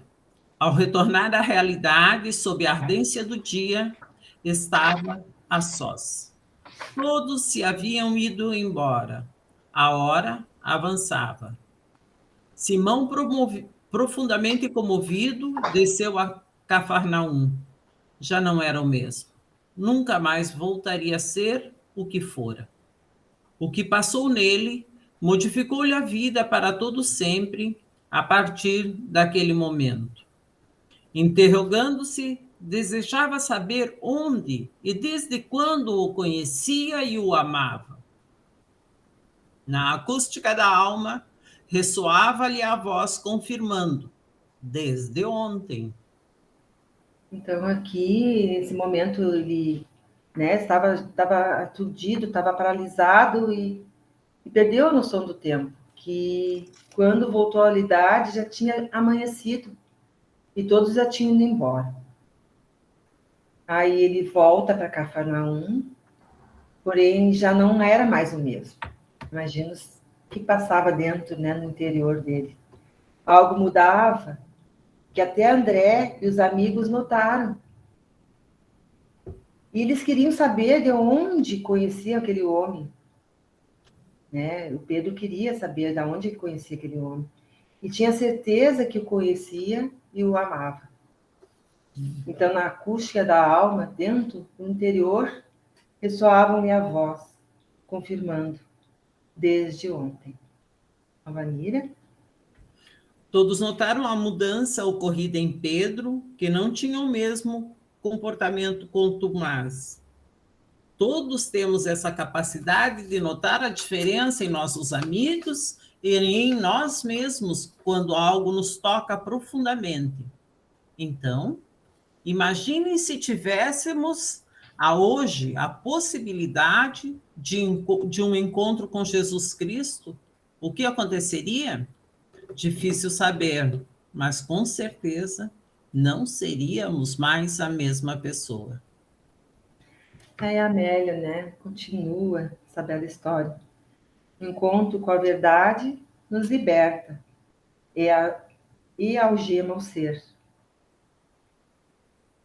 ao retornar à realidade, sob a ardência do dia, estava a sós. Todos se haviam ido embora. A hora avançava. Simão, profundamente comovido, desceu a Cafarnaum. Já não era o mesmo. Nunca mais voltaria a ser o que fora. O que passou nele modificou-lhe a vida para todo sempre, a partir daquele momento. Interrogando-se, desejava saber onde e desde quando o conhecia e o amava. Na acústica da alma, ressoava-lhe a voz confirmando: desde ontem. Então, aqui, nesse momento, ele, né, estava aturdido, estava paralisado e perdeu a noção do tempo, que quando voltou à realidade já tinha amanhecido e todos já tinham ido embora. Aí ele volta para Cafarnaum, porém já não era mais o mesmo. Imagina o que passava dentro, né, no interior dele. Algo mudava, que até André e os amigos notaram. E eles queriam saber de onde conhecia aquele homem. Né? O Pedro queria saber de onde ele conhecia aquele homem. E tinha certeza que o conhecia e o amava. Então, na acústica da alma, dentro do interior, ressoava-me a voz, confirmando, desde ontem. Alvanira? Todos notaram a mudança ocorrida em Pedro, que não tinha o mesmo comportamento contumaz. Todos temos essa capacidade de notar a diferença em nossos amigos e em nós mesmos quando algo nos toca profundamente. Então, imaginem se tivéssemos hoje a possibilidade de um encontro com Jesus Cristo, o que aconteceria? Difícil saber, mas com certeza não seríamos mais a mesma pessoa. Aí a Amélia, né, continua essa bela história. O encontro com a verdade nos liberta e algema o ser.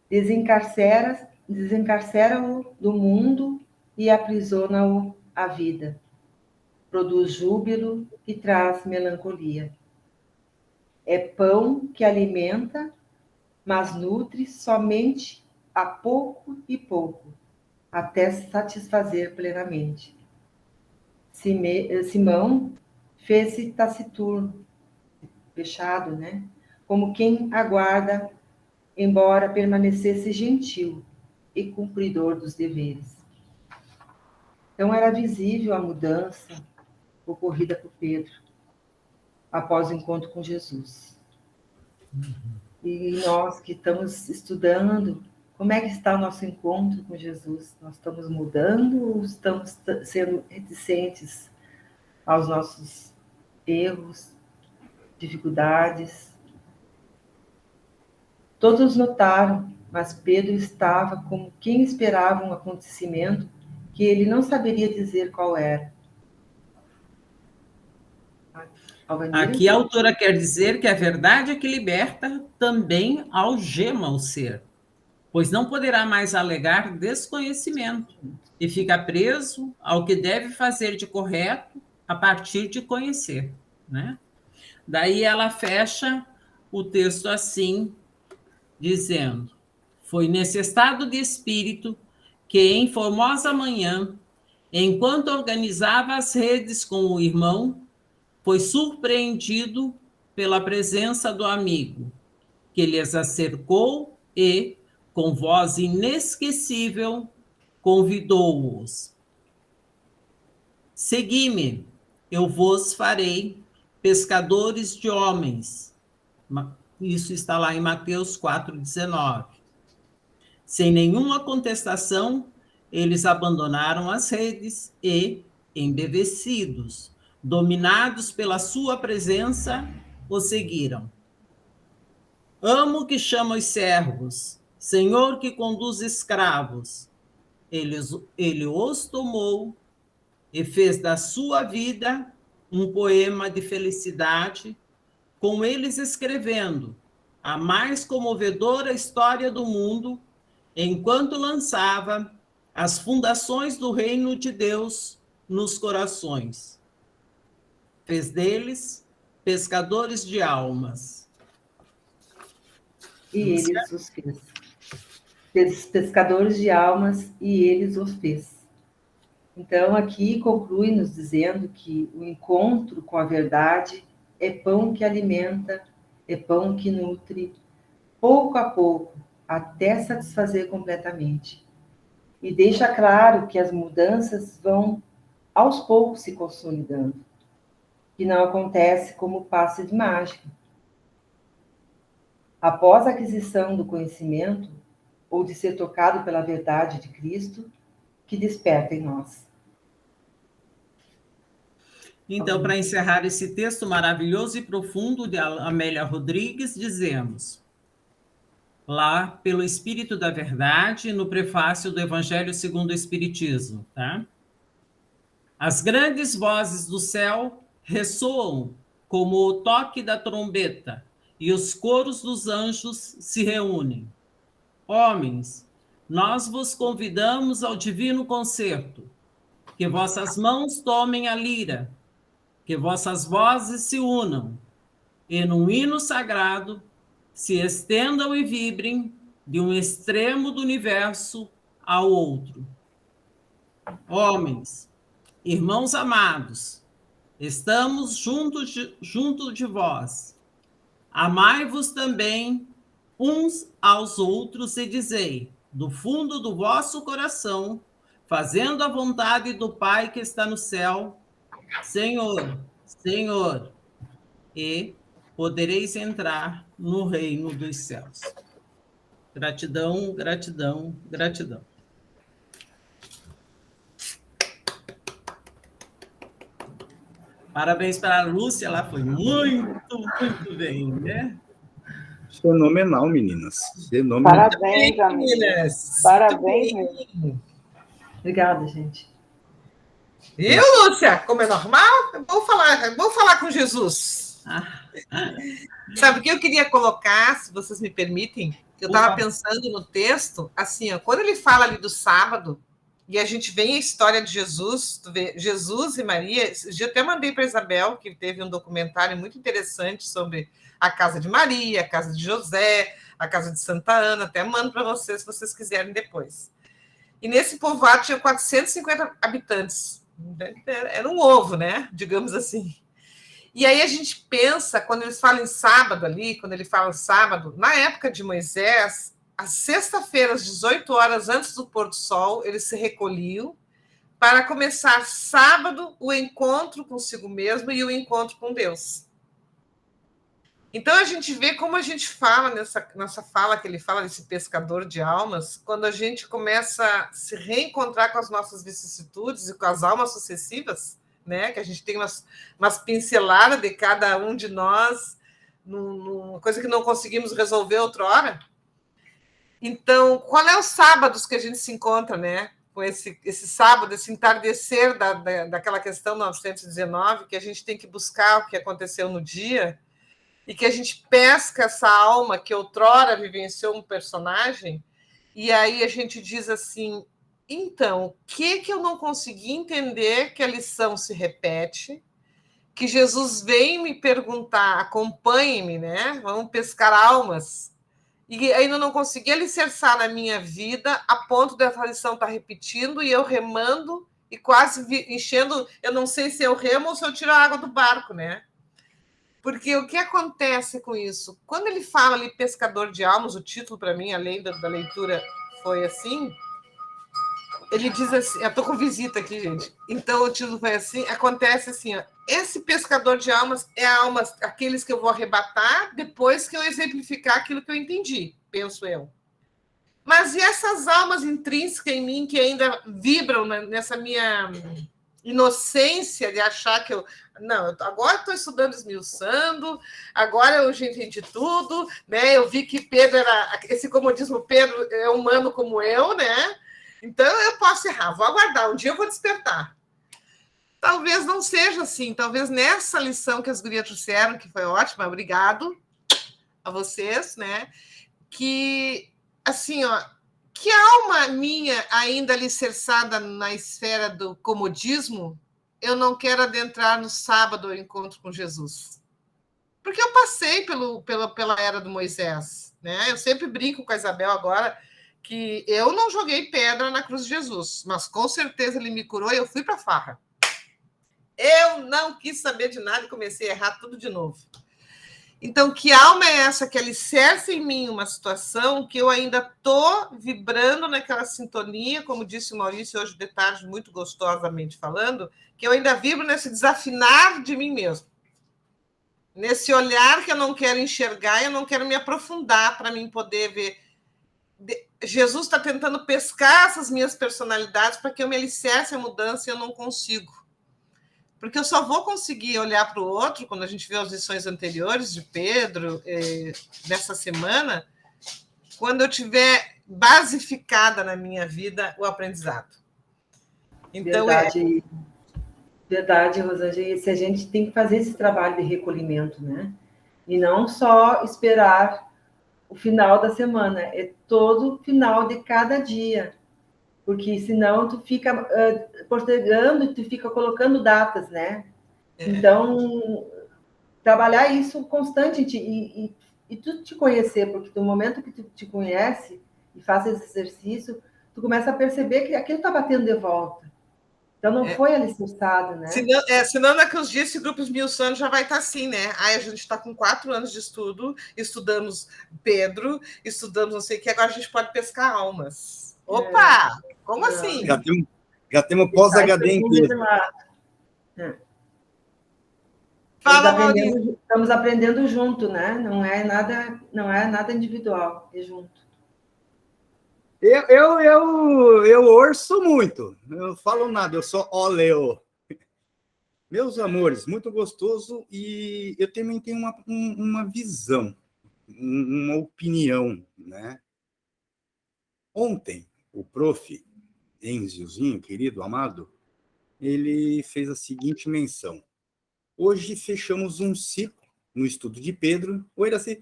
Desencarcera-o do mundo e aprisiona-o à vida. Produz júbilo e traz melancolia. É pão que alimenta, mas nutre somente a pouco e pouco, até satisfazer plenamente. Simão fez-se taciturno, fechado, né? Como quem aguarda, embora permanecesse gentil e cumpridor dos deveres. Então era visível a mudança ocorrida por Pedro após o encontro com Jesus. E nós que estamos estudando, como é que está o nosso encontro com Jesus? Nós estamos mudando ou estamos sendo reticentes aos nossos erros, dificuldades? Todos notaram, mas Pedro estava como quem esperava um acontecimento que ele não saberia dizer qual era. Alvanira? Aqui a autora quer dizer que a verdade que liberta também algema o ser, pois não poderá mais alegar desconhecimento e fica preso ao que deve fazer de correto a partir de conhecer, né? Daí ela fecha o texto assim, dizendo: foi nesse estado de espírito que, em formosa manhã, enquanto organizava as redes com o irmão, foi surpreendido pela presença do amigo, que lhes acercou e, com voz inesquecível, convidou-os. Segui-me, eu vos farei pescadores de homens. Isso está lá em Mateus 4,19. Sem nenhuma contestação, eles abandonaram as redes e, embevecidos, dominados pela sua presença, o seguiram. Amo que chama os servos, Senhor que conduz escravos. Ele os tomou e fez da sua vida um poema de felicidade, com eles escrevendo a mais comovedora história do mundo, enquanto lançava as fundações do reino de Deus nos corações. Fez deles pescadores de almas. E eles os fez pescadores de almas, e eles os fez. Então, aqui conclui nos dizendo que o encontro com a verdade é pão que alimenta, é pão que nutre, pouco a pouco, até satisfazer completamente. E deixa claro que as mudanças vão, aos poucos, se consolidando, que não acontece como passe de mágica. Após a aquisição do conhecimento, ou de ser tocado pela verdade de Cristo, que desperta em nós. Então, para encerrar esse texto maravilhoso e profundo de Amélia Rodrigues, dizemos: lá, pelo Espírito da Verdade, no prefácio do Evangelho segundo o Espiritismo, tá? As grandes vozes do céu ressoam como o toque da trombeta, e os coros dos anjos se reúnem. Homens, nós vos convidamos ao divino concerto, que vossas mãos tomem a lira, que vossas vozes se unam, e num hino sagrado se estendam e vibrem de um extremo do universo ao outro. Homens, irmãos amados, estamos junto de vós. Amai-vos também uns aos outros e dizei, do fundo do vosso coração, fazendo a vontade do Pai que está no céu, Senhor, Senhor, e podereis entrar no reino dos céus. Gratidão, gratidão, gratidão. Parabéns para a Lúcia, ela foi muito bem, né? Fenomenal, meninas. Fenomenal. Parabéns, meninas. Parabéns. Obrigada, gente. Viu, Lúcia? Como é normal? Vou falar com Jesus. Sabe o que eu queria colocar, se vocês me permitem? Eu estava pensando no texto, assim, ó, quando ele fala ali do sábado, e a gente vê a história de Jesus, tu vê, Jesus e Maria. Esse dia eu até mandei para a Isabel, que teve um documentário muito interessante sobre a casa de Maria, a casa de José, a casa de Santa Ana. Até mando para vocês, se vocês quiserem depois. E nesse povoado tinha 450 habitantes. Era um ovo, né? Digamos assim. E aí a gente pensa, quando eles falam em sábado ali, quando ele fala sábado, na época de Moisés, às sexta-feiras, às 18 horas antes do pôr do sol, eles se recolhiam para começar sábado o encontro consigo mesmo e o encontro com Deus. Então a gente vê como a gente fala nessa fala que ele fala desse pescador de almas, quando a gente começa a se reencontrar com as nossas vicissitudes e com as almas sucessivas, né? Que a gente tem umas pinceladas de cada um de nós, numa coisa que não conseguimos resolver outrora. Então, qual é os sábados que a gente se encontra, né? Com esse sábado, esse entardecer daquela questão 919, que a gente tem que buscar o que aconteceu no dia, e que a gente pesca essa alma que outrora vivenciou um personagem, e aí a gente diz assim, então, o que eu não consegui entender que a lição se repete, que Jesus vem me perguntar, acompanhe-me, né? Vamos pescar almas, e ainda não consegui alicerçar na minha vida a ponto dessa lição estar repetindo e eu remando e quase enchendo, eu não sei se eu remo ou se eu tiro a água do barco, né? Porque o que acontece com isso? Quando ele fala ali pescador de almas, o título para mim, além da leitura, foi assim, ele diz assim, eu estou com visita aqui, gente, então o título foi assim, acontece assim, ó, esse pescador de almas é almas, aqueles que eu vou arrebatar depois que eu exemplificar aquilo que eu entendi, penso eu. Mas e essas almas intrínsecas em mim que ainda vibram nessa minha inocência de achar que eu... Não, agora estou estudando esmiuçando, agora eu já entendi tudo, né? Eu vi que Pedro era... Esse comodismo, Pedro é humano como eu, né? Então eu posso errar, vou aguardar, um dia eu vou despertar. Talvez não seja assim, talvez nessa lição que as gurias trouxeram, que foi ótima, obrigado a vocês, né? Que, assim, ó, que alma minha ainda alicerçada na esfera do comodismo, eu não quero adentrar no sábado ao encontro com Jesus. Porque eu passei pela era do Moisés, né? Eu sempre brinco com a Isabel agora que eu não joguei pedra na cruz de Jesus, mas com certeza ele me curou e eu fui para a farra. Eu não quis saber de nada e comecei a errar tudo de novo. Então, que alma é essa que alicerça em mim uma situação que eu ainda estou vibrando naquela sintonia, como disse o Maurício hoje de tarde, muito gostosamente falando, que eu ainda vibro nesse desafinar de mim mesmo. Nesse olhar que eu não quero enxergar, eu não quero me aprofundar para mim poder ver. Jesus está tentando pescar essas minhas personalidades para que eu me alicerce a mudança e eu não consigo. Porque eu só vou conseguir olhar para o outro, quando a gente vê as lições anteriores de Pedro, nessa semana, quando eu tiver basificada na minha vida o aprendizado. Então, Verdade, Rosângela. Se a gente tem que fazer esse trabalho de recolhimento, né? E não só esperar o final da semana, é todo final de cada dia. Porque senão tu fica postergando, tu fica colocando datas, né? Então, trabalhar isso constante e tu te conhecer, porque no momento que tu te conhece e faz esse exercício, tu começa a perceber que aquilo está batendo de volta. Então, não foi alicerçado, né? Senão daqui uns dias esse grupo esmiuçando já vai estar assim, né? Aí a gente está com 4 anos de estudo, estudamos Pedro, estudamos não sei o que, agora a gente pode pescar almas. Opa! Como assim? Já temos pós-HD em Pedro. Fala, Maurício. Estamos aprendendo junto, né? Não é nada individual, é junto. Eu orço muito, eu não falo nada, eu sou óleo. Meus amores, muito gostoso, e eu também tenho uma visão, uma opinião, né? Ontem, o prof. Enziozinho, querido, amado, ele fez a seguinte menção. Hoje fechamos um ciclo no estudo de Pedro. Oi, Iraci.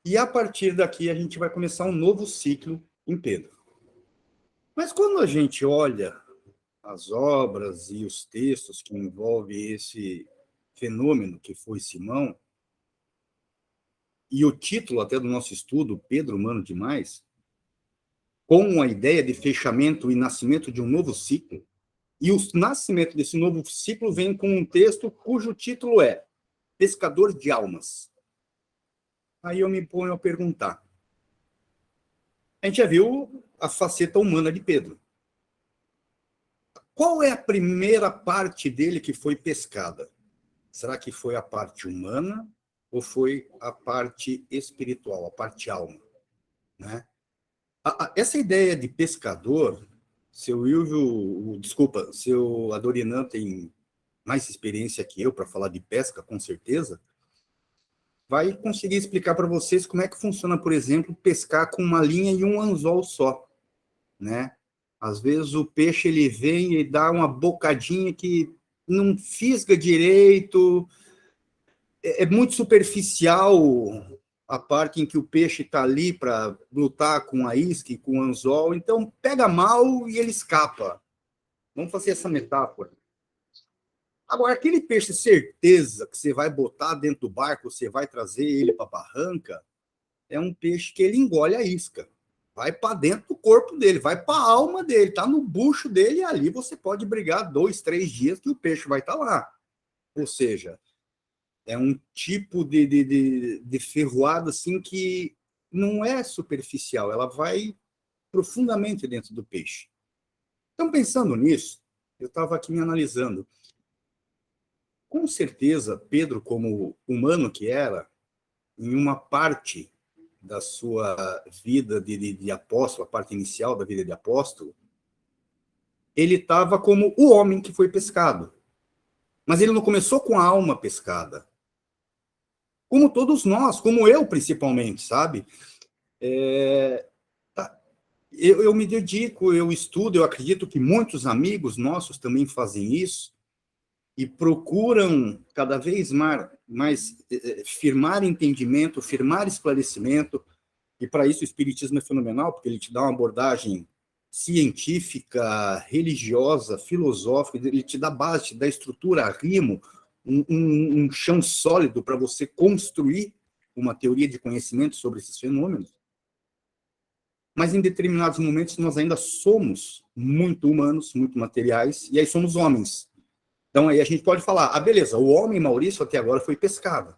E a partir daqui a gente vai começar um novo ciclo em Pedro. Mas quando a gente olha as obras e os textos que envolvem esse fenômeno que foi Simão, e o título até do nosso estudo, Pedro Humano Demais, com a ideia de fechamento e nascimento de um novo ciclo, e o nascimento desse novo ciclo vem com um texto cujo título é Pescador de Almas. Aí eu me ponho a perguntar. A gente já viu a faceta humana de Pedro. Qual é a primeira parte dele que foi pescada? Será que foi a parte humana ou foi a parte espiritual, a parte alma? Né? Essa ideia de pescador, seu Adorinan tem mais experiência que eu para falar de pesca, com certeza, vai conseguir explicar para vocês como é que funciona, por exemplo, pescar com uma linha e um anzol só, né? Às vezes o peixe ele vem e dá uma bocadinha que não fisga direito, é muito superficial a parte em que o peixe está ali para lutar com a isca e com o anzol, então pega mal e ele escapa. Vamos fazer essa metáfora. Agora, aquele peixe, certeza que você vai botar dentro do barco, você vai trazer ele para a barranca, é um peixe que ele engole a isca. Vai para dentro do corpo dele, vai para a alma dele, está no bucho dele, e ali você pode brigar 2, 3 dias que o peixe vai estar lá. Ou seja, é um tipo de ferroada assim, que não é superficial, ela vai profundamente dentro do peixe. Então, pensando nisso, eu estava aqui me analisando. Com certeza, Pedro, como humano que era, em uma parte da sua vida de apóstolo, a parte inicial da vida de apóstolo, ele estava como o homem que foi pescado. Mas ele não começou com a alma pescada. Como todos nós, como eu principalmente, sabe? Eu me dedico, eu estudo, eu acredito que muitos amigos nossos também fazem isso, e procuram cada vez mais firmar entendimento, firmar esclarecimento, e para isso o Espiritismo é fenomenal, porque ele te dá uma abordagem científica, religiosa, filosófica, ele te dá base, te dá estrutura, rimo, um chão sólido para você construir uma teoria de conhecimento sobre esses fenômenos. Mas em determinados momentos nós ainda somos muito humanos, muito materiais, e aí somos homens. Então, aí a gente pode falar, beleza, o homem Maurício até agora foi pescado.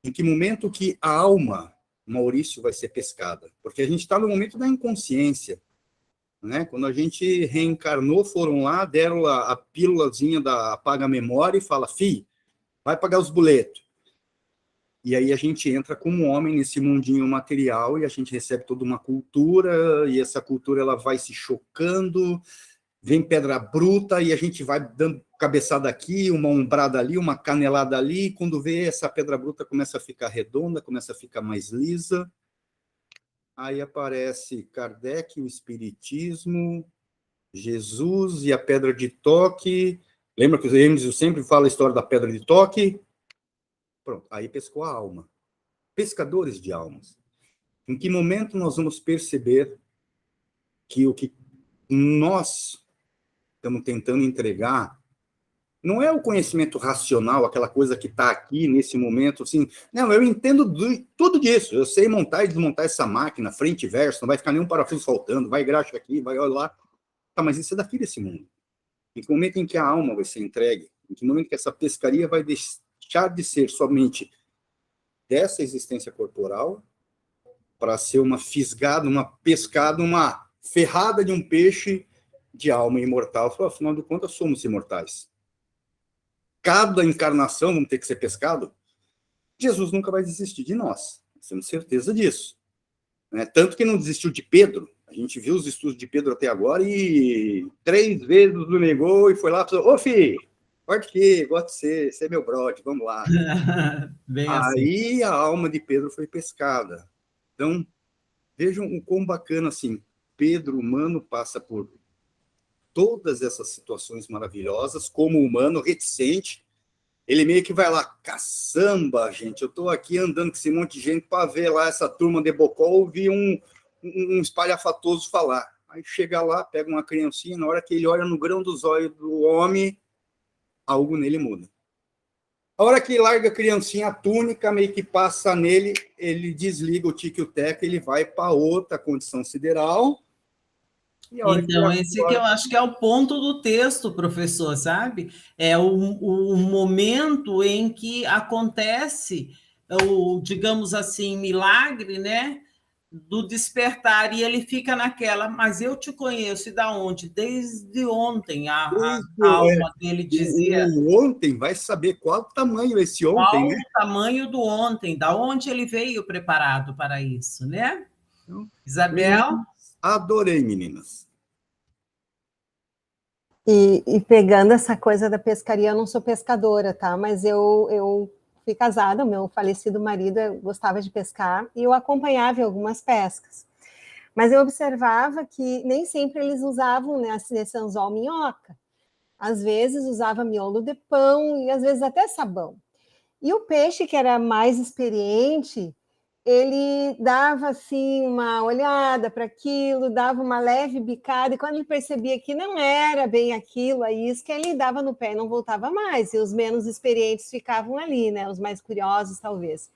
Em que momento que a alma Maurício vai ser pescada? Porque a gente está no momento da inconsciência, né? Quando a gente reencarnou, foram lá, deram a pílulazinha da apaga-memória e fala, vai pagar os boletos. E aí a gente entra como homem nesse mundinho material e a gente recebe toda uma cultura, e essa cultura ela vai se chocando, vem pedra bruta e a gente vai dando cabeçada aqui, uma ombrada ali, uma canelada ali, e quando vê essa pedra bruta começa a ficar redonda, começa a ficar mais lisa. Aí aparece Kardec, o Espiritismo, Jesus e a pedra de toque. Lembra que o Emerson sempre fala a história da pedra de toque? Pronto, aí pescou a alma. Pescadores de almas. Em que momento nós vamos perceber que o que nós estamos tentando entregar não é o conhecimento racional, aquela coisa que está aqui nesse momento, assim, não, eu entendo tudo disso, eu sei montar e desmontar essa máquina, frente e verso, não vai ficar nenhum parafuso faltando, vai graxa aqui, vai lá, tá, mas isso é daqui desse mundo. Em que momento em que a alma vai ser entregue, em que momento que essa pescaria vai deixar de ser somente dessa existência corporal para ser uma fisgada, uma pescada, uma ferrada de um peixe de alma imortal. Afinal de contas, somos imortais. Cada encarnação vamos ter que ser pescado. Jesus nunca vai desistir de nós. Temos certeza disso. Né? Tanto que não desistiu de Pedro. A gente viu os estudos de Pedro até agora e 3 vezes o negou e foi lá e falou, ô filho, pode que, gosto de você é meu brother, vamos lá. Bem Aí assim. a alma de Pedro foi pescada. Então, vejam o quão bacana, assim, Pedro, humano, passa por todas essas situações maravilhosas, como humano, reticente, ele meio que vai lá, caçamba, gente, eu estou aqui andando com esse monte de gente para ver lá essa turma de Bocó, ouvir um espalhafatoso falar. Aí chega lá, pega uma criancinha, na hora que ele olha no grão dos olhos do homem, algo nele muda. A hora que larga a criancinha, a túnica meio que passa nele, ele desliga o tique e o teco, ele vai para outra condição sideral. Então, esse que eu acho que é o ponto do texto, professor, sabe? É o momento em que acontece o, digamos assim, milagre, né? Do despertar, e ele fica naquela, mas eu te conheço, e da onde? Desde ontem, a alma dele dizia... Ontem, vai saber qual o tamanho esse ontem, né? Qual o tamanho do ontem, da onde ele veio preparado para isso, né? Então, Isabel? Adorei, meninas. E pegando essa coisa da pescaria, eu não sou pescadora, tá? Mas eu fui casada, o meu falecido marido gostava de pescar e eu acompanhava em algumas pescas. Mas eu observava que nem sempre eles usavam, né, nesse anzol minhoca. Às vezes usava miolo de pão e às vezes até sabão. E o peixe que era mais experiente, ele dava assim uma olhada para aquilo, dava uma leve bicada, e quando ele percebia que não era bem aquilo, a isca, ele dava no pé e não voltava mais, e os menos experientes ficavam ali, né? Os mais curiosos, talvez.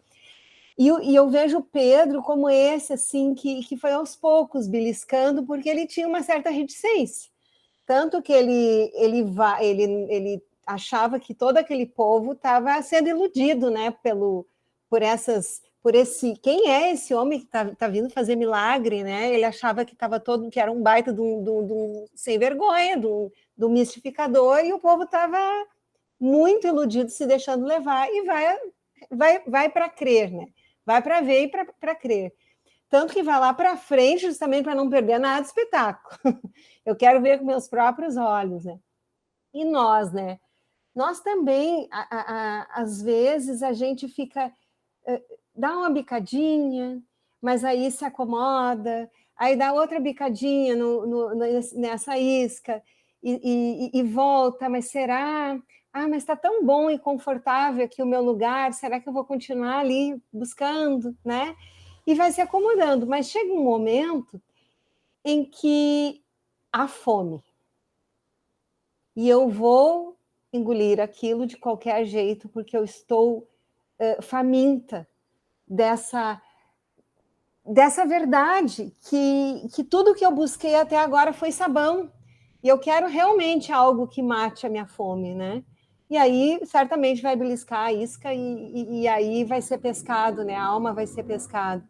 E eu vejo o Pedro como esse, assim, que foi aos poucos beliscando, porque ele tinha uma certa reticência. Tanto que ele achava que todo aquele povo estava sendo iludido, né, por esse, quem é esse homem que tá vindo fazer milagre, né? Ele achava que estava todo, que era um baita do sem vergonha, do mistificador, e o povo estava muito iludido, se deixando levar, e vai para crer, né? Vai para ver e para crer. Tanto que vai lá para frente, justamente para não perder nada do espetáculo. Eu quero ver com meus próprios olhos, né? E nós, né? Nós também, às vezes, a gente fica... dá uma bicadinha, mas aí se acomoda, aí dá outra bicadinha nessa isca e volta, mas será? Ah, mas está tão bom e confortável aqui o meu lugar, será que eu vou continuar ali buscando, né? E vai se acomodando, mas chega um momento em que há fome. E eu vou engolir aquilo de qualquer jeito, porque eu estou faminta dessa verdade, que tudo que eu busquei até agora foi sabão. E eu quero realmente algo que mate a minha fome, né? E aí, certamente, vai beliscar a isca e aí vai ser pescado, né? A alma vai ser pescada.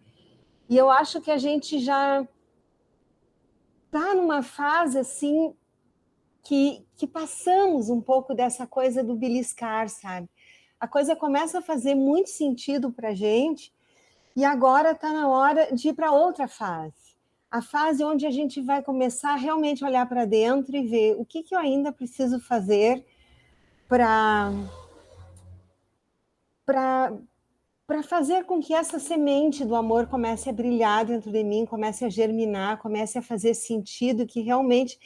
E eu acho que a gente já está numa fase, assim, que passamos um pouco dessa coisa do beliscar, sabe? a coisa começa a fazer muito sentido para a gente, e agora está na hora de ir para outra fase. A fase onde a gente vai começar a realmente olhar para dentro e ver o que eu ainda preciso fazer para fazer com que essa semente do amor comece a brilhar dentro de mim, comece a germinar, comece a fazer sentido, que realmente,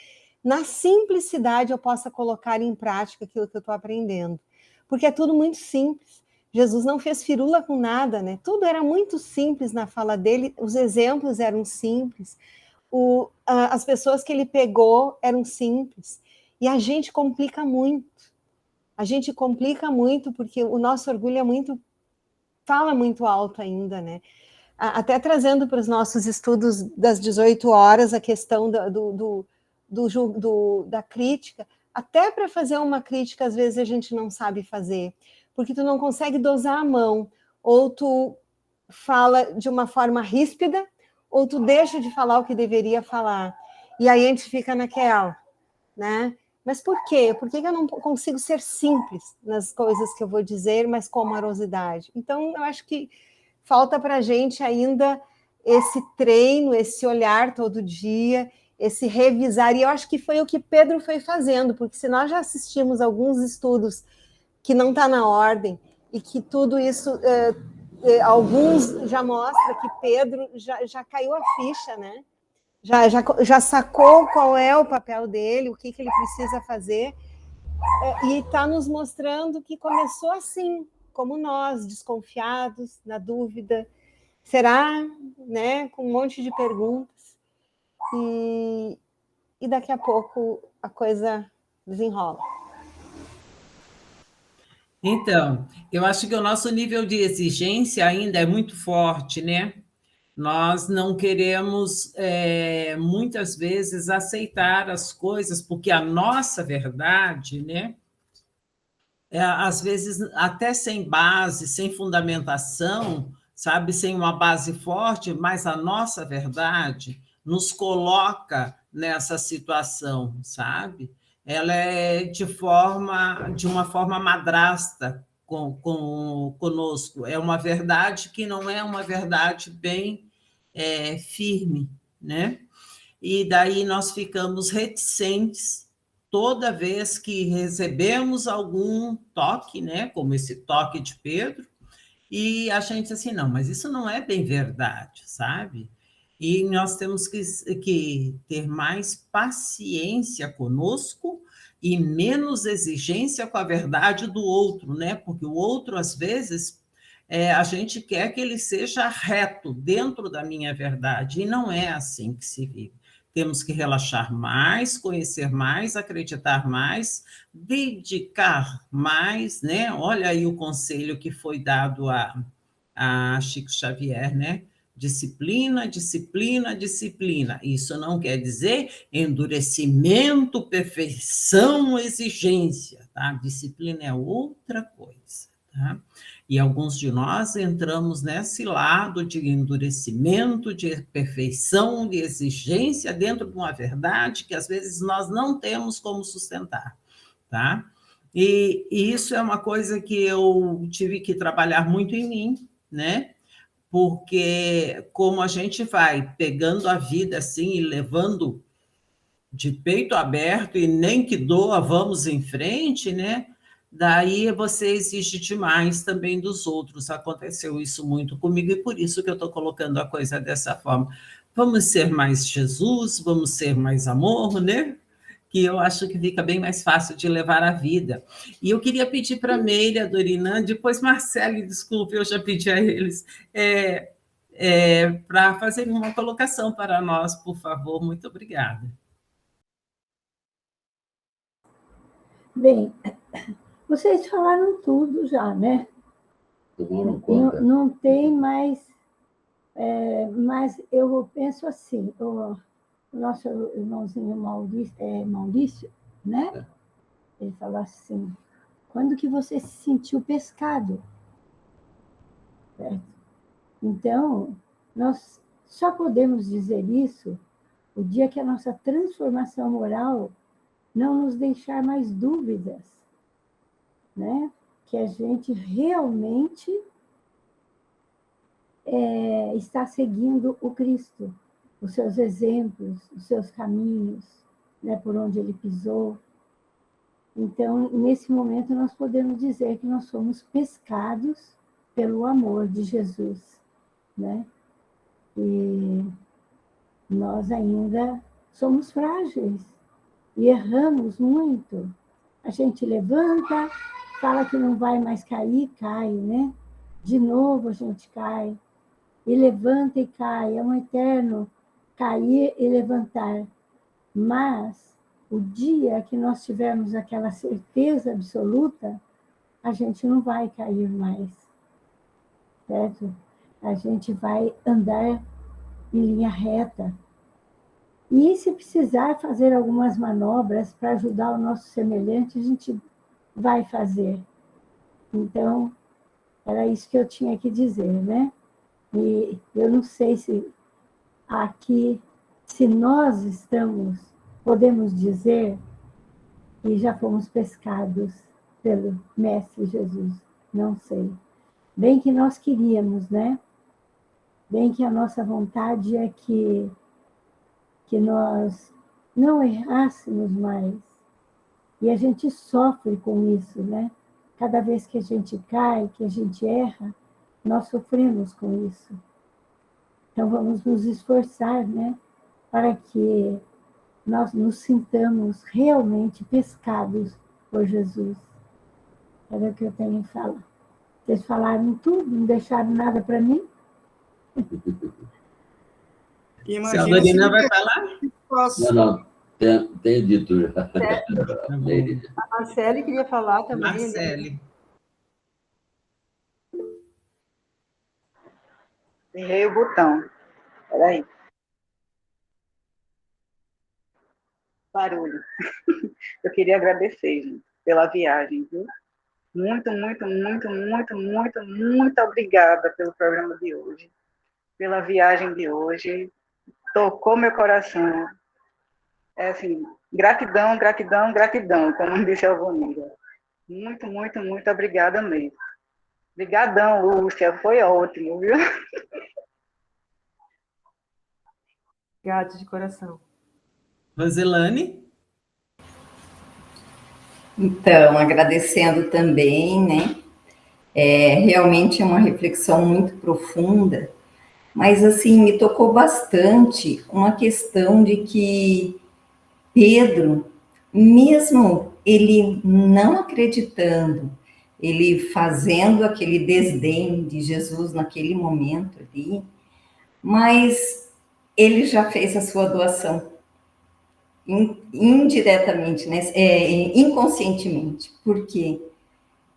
na simplicidade, eu possa colocar em prática aquilo que eu estou aprendendo. Porque é tudo muito simples. Jesus não fez firula com nada, né? Tudo era muito simples na fala dele, os exemplos eram simples, as pessoas que ele pegou eram simples. E a gente complica muito. A gente complica muito porque o nosso orgulho é muito... fala muito alto ainda, né? Até trazendo para os nossos estudos das 18 horas a questão da crítica, até para fazer uma crítica, às vezes a gente não sabe fazer, porque tu não consegue dosar a mão, ou tu fala de uma forma ríspida, ou tu deixa de falar o que deveria falar. E aí a gente fica naquela, né? Mas por quê? Por que eu não consigo ser simples nas coisas que eu vou dizer, mas com amorosidade? Então, eu acho que falta para a gente ainda esse treino, esse olhar todo dia, esse revisar. E eu acho que foi o que Pedro foi fazendo, porque se nós já assistimos alguns estudos que não está na ordem, e que tudo isso, alguns já mostra que Pedro já caiu a ficha, né? Já sacou qual é o papel dele, o que ele precisa fazer, e está nos mostrando que começou assim, como nós, desconfiados, na dúvida, será, né, com um monte de perguntas, e daqui a pouco a coisa desenrola. Então, eu acho que o nosso nível de exigência ainda é muito forte, né? Nós não queremos, muitas vezes, aceitar as coisas, porque a nossa verdade, né? Às vezes, até sem base, sem fundamentação, sabe? Sem uma base forte, mas a nossa verdade nos coloca nessa situação, sabe? Ela é de uma forma madrasta conosco. É uma verdade que não é uma verdade bem firme, né? E daí nós ficamos reticentes toda vez que recebemos algum toque, né? Como esse toque de Pedro, e a gente assim, não, mas isso não é bem verdade, sabe? E nós temos que ter mais paciência conosco e menos exigência com a verdade do outro, né? Porque o outro, às vezes, a gente quer que ele seja reto dentro da minha verdade, e não é assim que se vive. Temos que relaxar mais, conhecer mais, acreditar mais, dedicar mais, né? Olha aí o conselho que foi dado a Chico Xavier, né? Disciplina, disciplina, disciplina. Isso não quer dizer endurecimento, perfeição, exigência, tá? Disciplina é outra coisa, tá? E alguns de nós entramos nesse lado de endurecimento, de perfeição, de exigência dentro de uma verdade que às vezes nós não temos como sustentar, tá? E isso é uma coisa que eu tive que trabalhar muito em mim, né? Porque como a gente vai pegando a vida assim e levando de peito aberto e nem que doa, vamos em frente, né? Daí você exige demais também dos outros. Aconteceu isso muito comigo e por isso que eu estou colocando a coisa dessa forma. Vamos ser mais Jesus, vamos ser mais amor, né? Que eu acho que fica bem mais fácil de levar a vida. E eu queria pedir para a Meire, a Dorinan, depois Marcelo, desculpe, eu já pedi a eles, para fazer uma colocação para nós, por favor. Muito obrigada. Bem, vocês falaram tudo já, né? Não tem mais... mas eu penso assim, o nosso irmãozinho Maurício, né? Ele falou assim, quando que você se sentiu pescado? Certo? Então, nós só podemos dizer isso o dia que a nossa transformação moral não nos deixar mais dúvidas, né? que a gente realmente está seguindo o Cristo, os seus exemplos, os seus caminhos, né, por onde ele pisou. Então, nesse momento, nós podemos dizer que nós somos pescados pelo amor de Jesus, né? E nós ainda somos frágeis e erramos muito. A gente levanta, fala que não vai mais cair, cai, né? De novo a gente cai, e levanta e cai, é um eterno cair e levantar. Mas o dia que nós tivermos aquela certeza absoluta, a gente não vai cair mais, certo? A gente vai andar em linha reta. E se precisar fazer algumas manobras para ajudar o nosso semelhante, a gente vai fazer. Então, era isso que eu tinha que dizer, né? E eu não sei se aqui, se nós podemos dizer que já fomos pescados pelo Mestre Jesus. Não sei. Bem que nós queríamos, né? Bem que a nossa vontade é que nós não errássemos mais. E a gente sofre com isso, né? Cada vez que a gente cai, que a gente erra, nós sofremos com isso. Então, vamos nos esforçar, né? Para que nós nos sintamos realmente pescados por Jesus. Era o que eu tenho que falar. Vocês falaram tudo, não deixaram nada para mim? Se a Dorina vai falar? Não, tem dito já. A Marcele queria falar também. Marcele. Errei o botão. Peraí. Barulho. Eu queria agradecer, gente, pela viagem, viu? Muito, muito, muito, muito, muito, muito obrigada pelo programa de hoje, pela viagem de hoje. Tocou meu coração. É assim, gratidão, gratidão, gratidão, como disse a Alvonira. Muito, muito, muito obrigada mesmo. Obrigadão, Lúcia, foi ótimo, viu? Obrigada de coração. Rosilane? Então, agradecendo também, né? Realmente é uma reflexão muito profunda, mas, assim, me tocou bastante uma questão de que Pedro, mesmo ele não acreditando, ele fazendo aquele desdém de Jesus naquele momento ali, mas ele já fez a sua doação indiretamente, né? Inconscientemente. Por quê?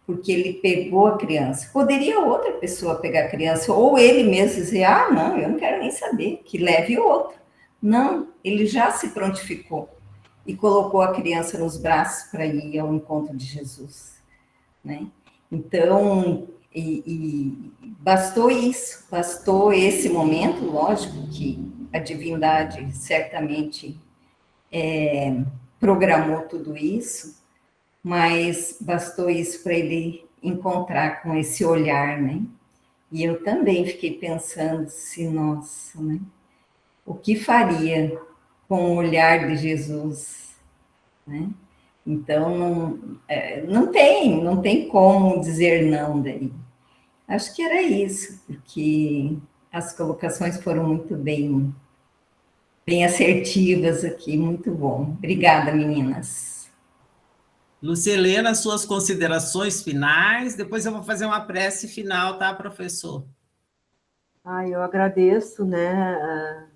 Porque ele pegou a criança. Poderia outra pessoa pegar a criança, ou ele mesmo dizer, não, eu não quero nem saber, que leve outro. Não, ele já se prontificou e colocou a criança nos braços para ir ao encontro de Jesus, né? Então, bastou isso, bastou esse momento, lógico que a divindade certamente programou tudo isso, mas bastou isso para ele encontrar com esse olhar, né? E eu também fiquei pensando, nossa, né? O que faria com o olhar de Jesus, né? Então, não tem como dizer não daí. Acho que era isso, porque as colocações foram muito bem assertivas aqui, muito bom. Obrigada, meninas. Lucilena, suas considerações finais, depois eu vou fazer uma prece final, tá, professor? Eu agradeço, né,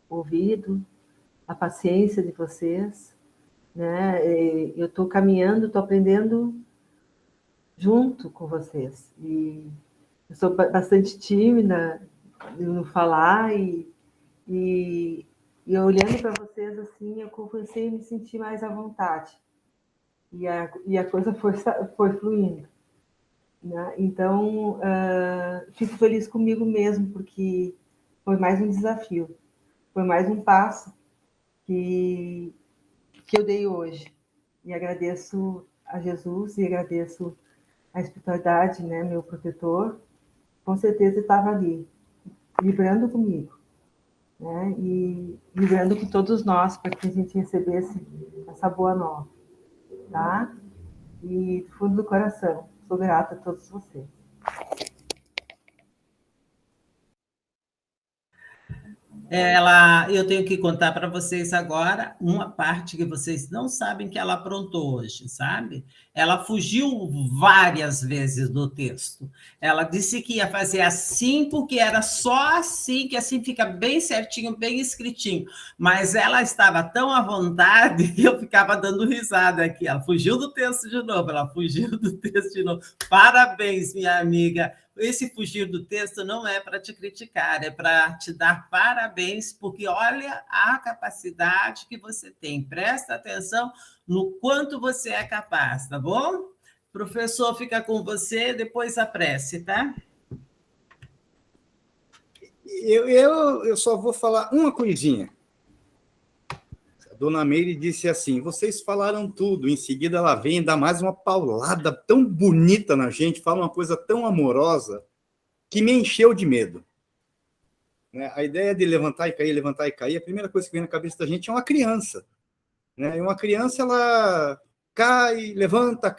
o ouvido, a paciência de vocês, né? Eu estou caminhando, estou aprendendo junto com vocês. E eu sou bastante tímida no falar e olhando para vocês assim, eu comecei a me sentir mais à vontade. E a coisa foi fluindo, né? Então, fico feliz comigo mesmo, porque foi mais um desafio, foi mais um passo que eu dei hoje. E agradeço a Jesus e agradeço a espiritualidade, né, meu protetor, com certeza estava ali, vibrando comigo, né, e vibrando com todos nós, para que a gente recebesse essa boa nova, tá? E do fundo do coração, sou grata a todos vocês. Eu tenho que contar para vocês agora uma parte que vocês não sabem que ela aprontou hoje, sabe? Ela fugiu várias vezes do texto. Ela disse que ia fazer assim, porque era só assim, que assim fica bem certinho, bem escritinho. Mas ela estava tão à vontade que eu ficava dando risada aqui. Ela fugiu do texto de novo, ela fugiu do texto de novo. Parabéns, minha amiga. Esse fugir do texto não é para te criticar, é para te dar parabéns, porque olha a capacidade que você tem. Presta atenção no quanto você é capaz, tá bom? Professor, fica com você, depois a prece, tá? Eu só vou falar uma coisinha. A dona Meire disse assim, vocês falaram tudo, em seguida ela vem e dá mais uma paulada tão bonita na gente, fala uma coisa tão amorosa, que me encheu de medo. A ideia de levantar e cair, a primeira coisa que vem na cabeça da gente é uma criança. E uma criança, ela cai, levanta,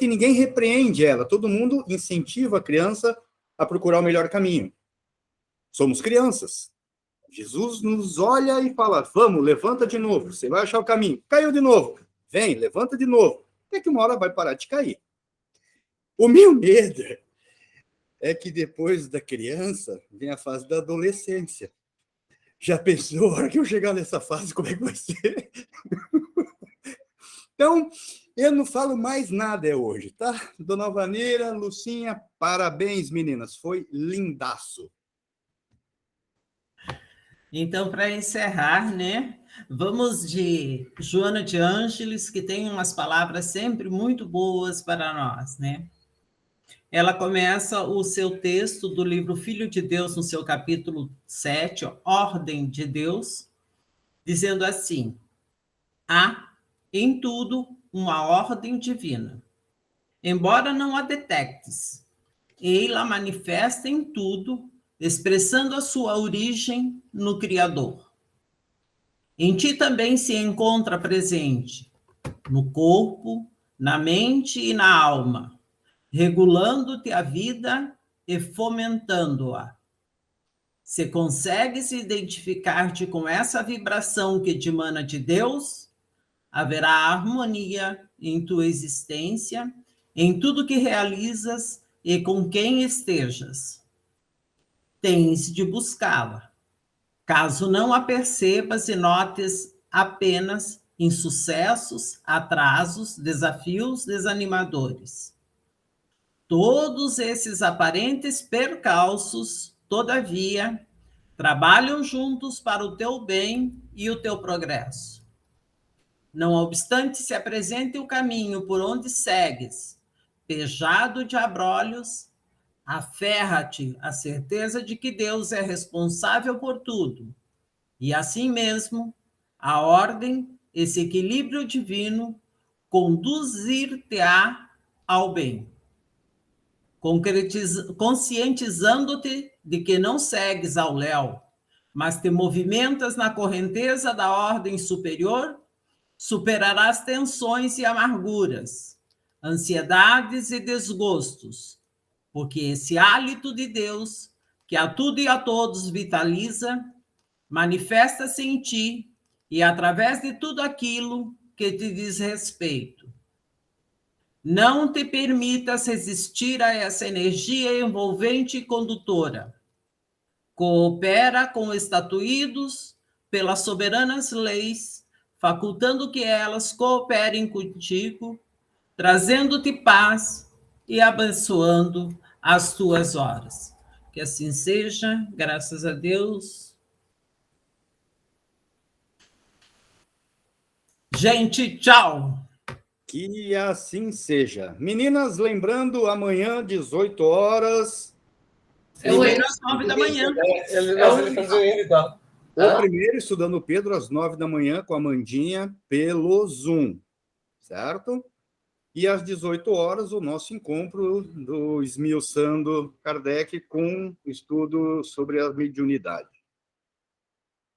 e ninguém repreende ela. Todo mundo incentiva a criança a procurar o melhor caminho. Somos crianças. Jesus nos olha e fala, vamos, levanta de novo, você vai achar o caminho. Caiu de novo, vem, levanta de novo. Até que uma hora vai parar de cair. O meu medo é que depois da criança vem a fase da adolescência. Já pensou, a hora que eu chegar nessa fase, como é que vai ser? Então, eu não falo mais nada hoje, tá? Dona Vaneira, Lucinha, parabéns, meninas, foi lindaço. Então, para encerrar, né, vamos de Joana de Ângeles, que tem umas palavras sempre muito boas para nós, né? Ela começa o seu texto do livro Filho de Deus, no seu capítulo 7, Ordem de Deus, dizendo assim, há em tudo uma ordem divina. Embora não a detectes, ela manifesta em tudo, expressando a sua origem no Criador. Em ti também se encontra presente, no corpo, na mente e na alma, regulando-te a vida e fomentando-a. Se consegues identificar-te com essa vibração que te emana de Deus, haverá harmonia em tua existência, em tudo que realizas e com quem estejas. Tens de buscá-la. Caso não a percebas e notes apenas insucessos, atrasos, desafios desanimadores. Todos esses aparentes percalços, todavia, trabalham juntos para o teu bem e o teu progresso. Não obstante se apresente o caminho por onde segues, pejado de abrolhos, aferra-te à certeza de que Deus é responsável por tudo, e assim mesmo, a ordem, esse equilíbrio divino, conduzir-te-á ao bem. Conscientizando-te de que não segues ao léu, mas te movimentas na correnteza da ordem superior, superarás tensões e amarguras, ansiedades e desgostos, porque esse hálito de Deus, que a tudo e a todos vitaliza, manifesta-se em ti e através de tudo aquilo que te diz respeito. Não te permitas resistir a essa energia envolvente e condutora. Coopera com estatuídos pelas soberanas leis, facultando que elas cooperem contigo, trazendo-te paz e abençoando as tuas horas. Que assim seja, graças a Deus. Gente, tchau! Que assim seja. Meninas, lembrando, amanhã, 18 horas... Primeiro às 9 da manhã. O primeiro, estudando o Pedro, às 9 da manhã, com a Amandinha, pelo Zoom. Certo? E às 18 horas, o nosso encontro do Esmiuçando Kardec com estudo sobre a mediunidade.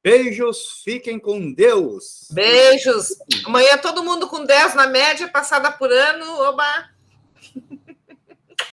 Beijos, fiquem com Deus. Beijos. Amanhã todo mundo com 10 na média, passada por ano. Oba!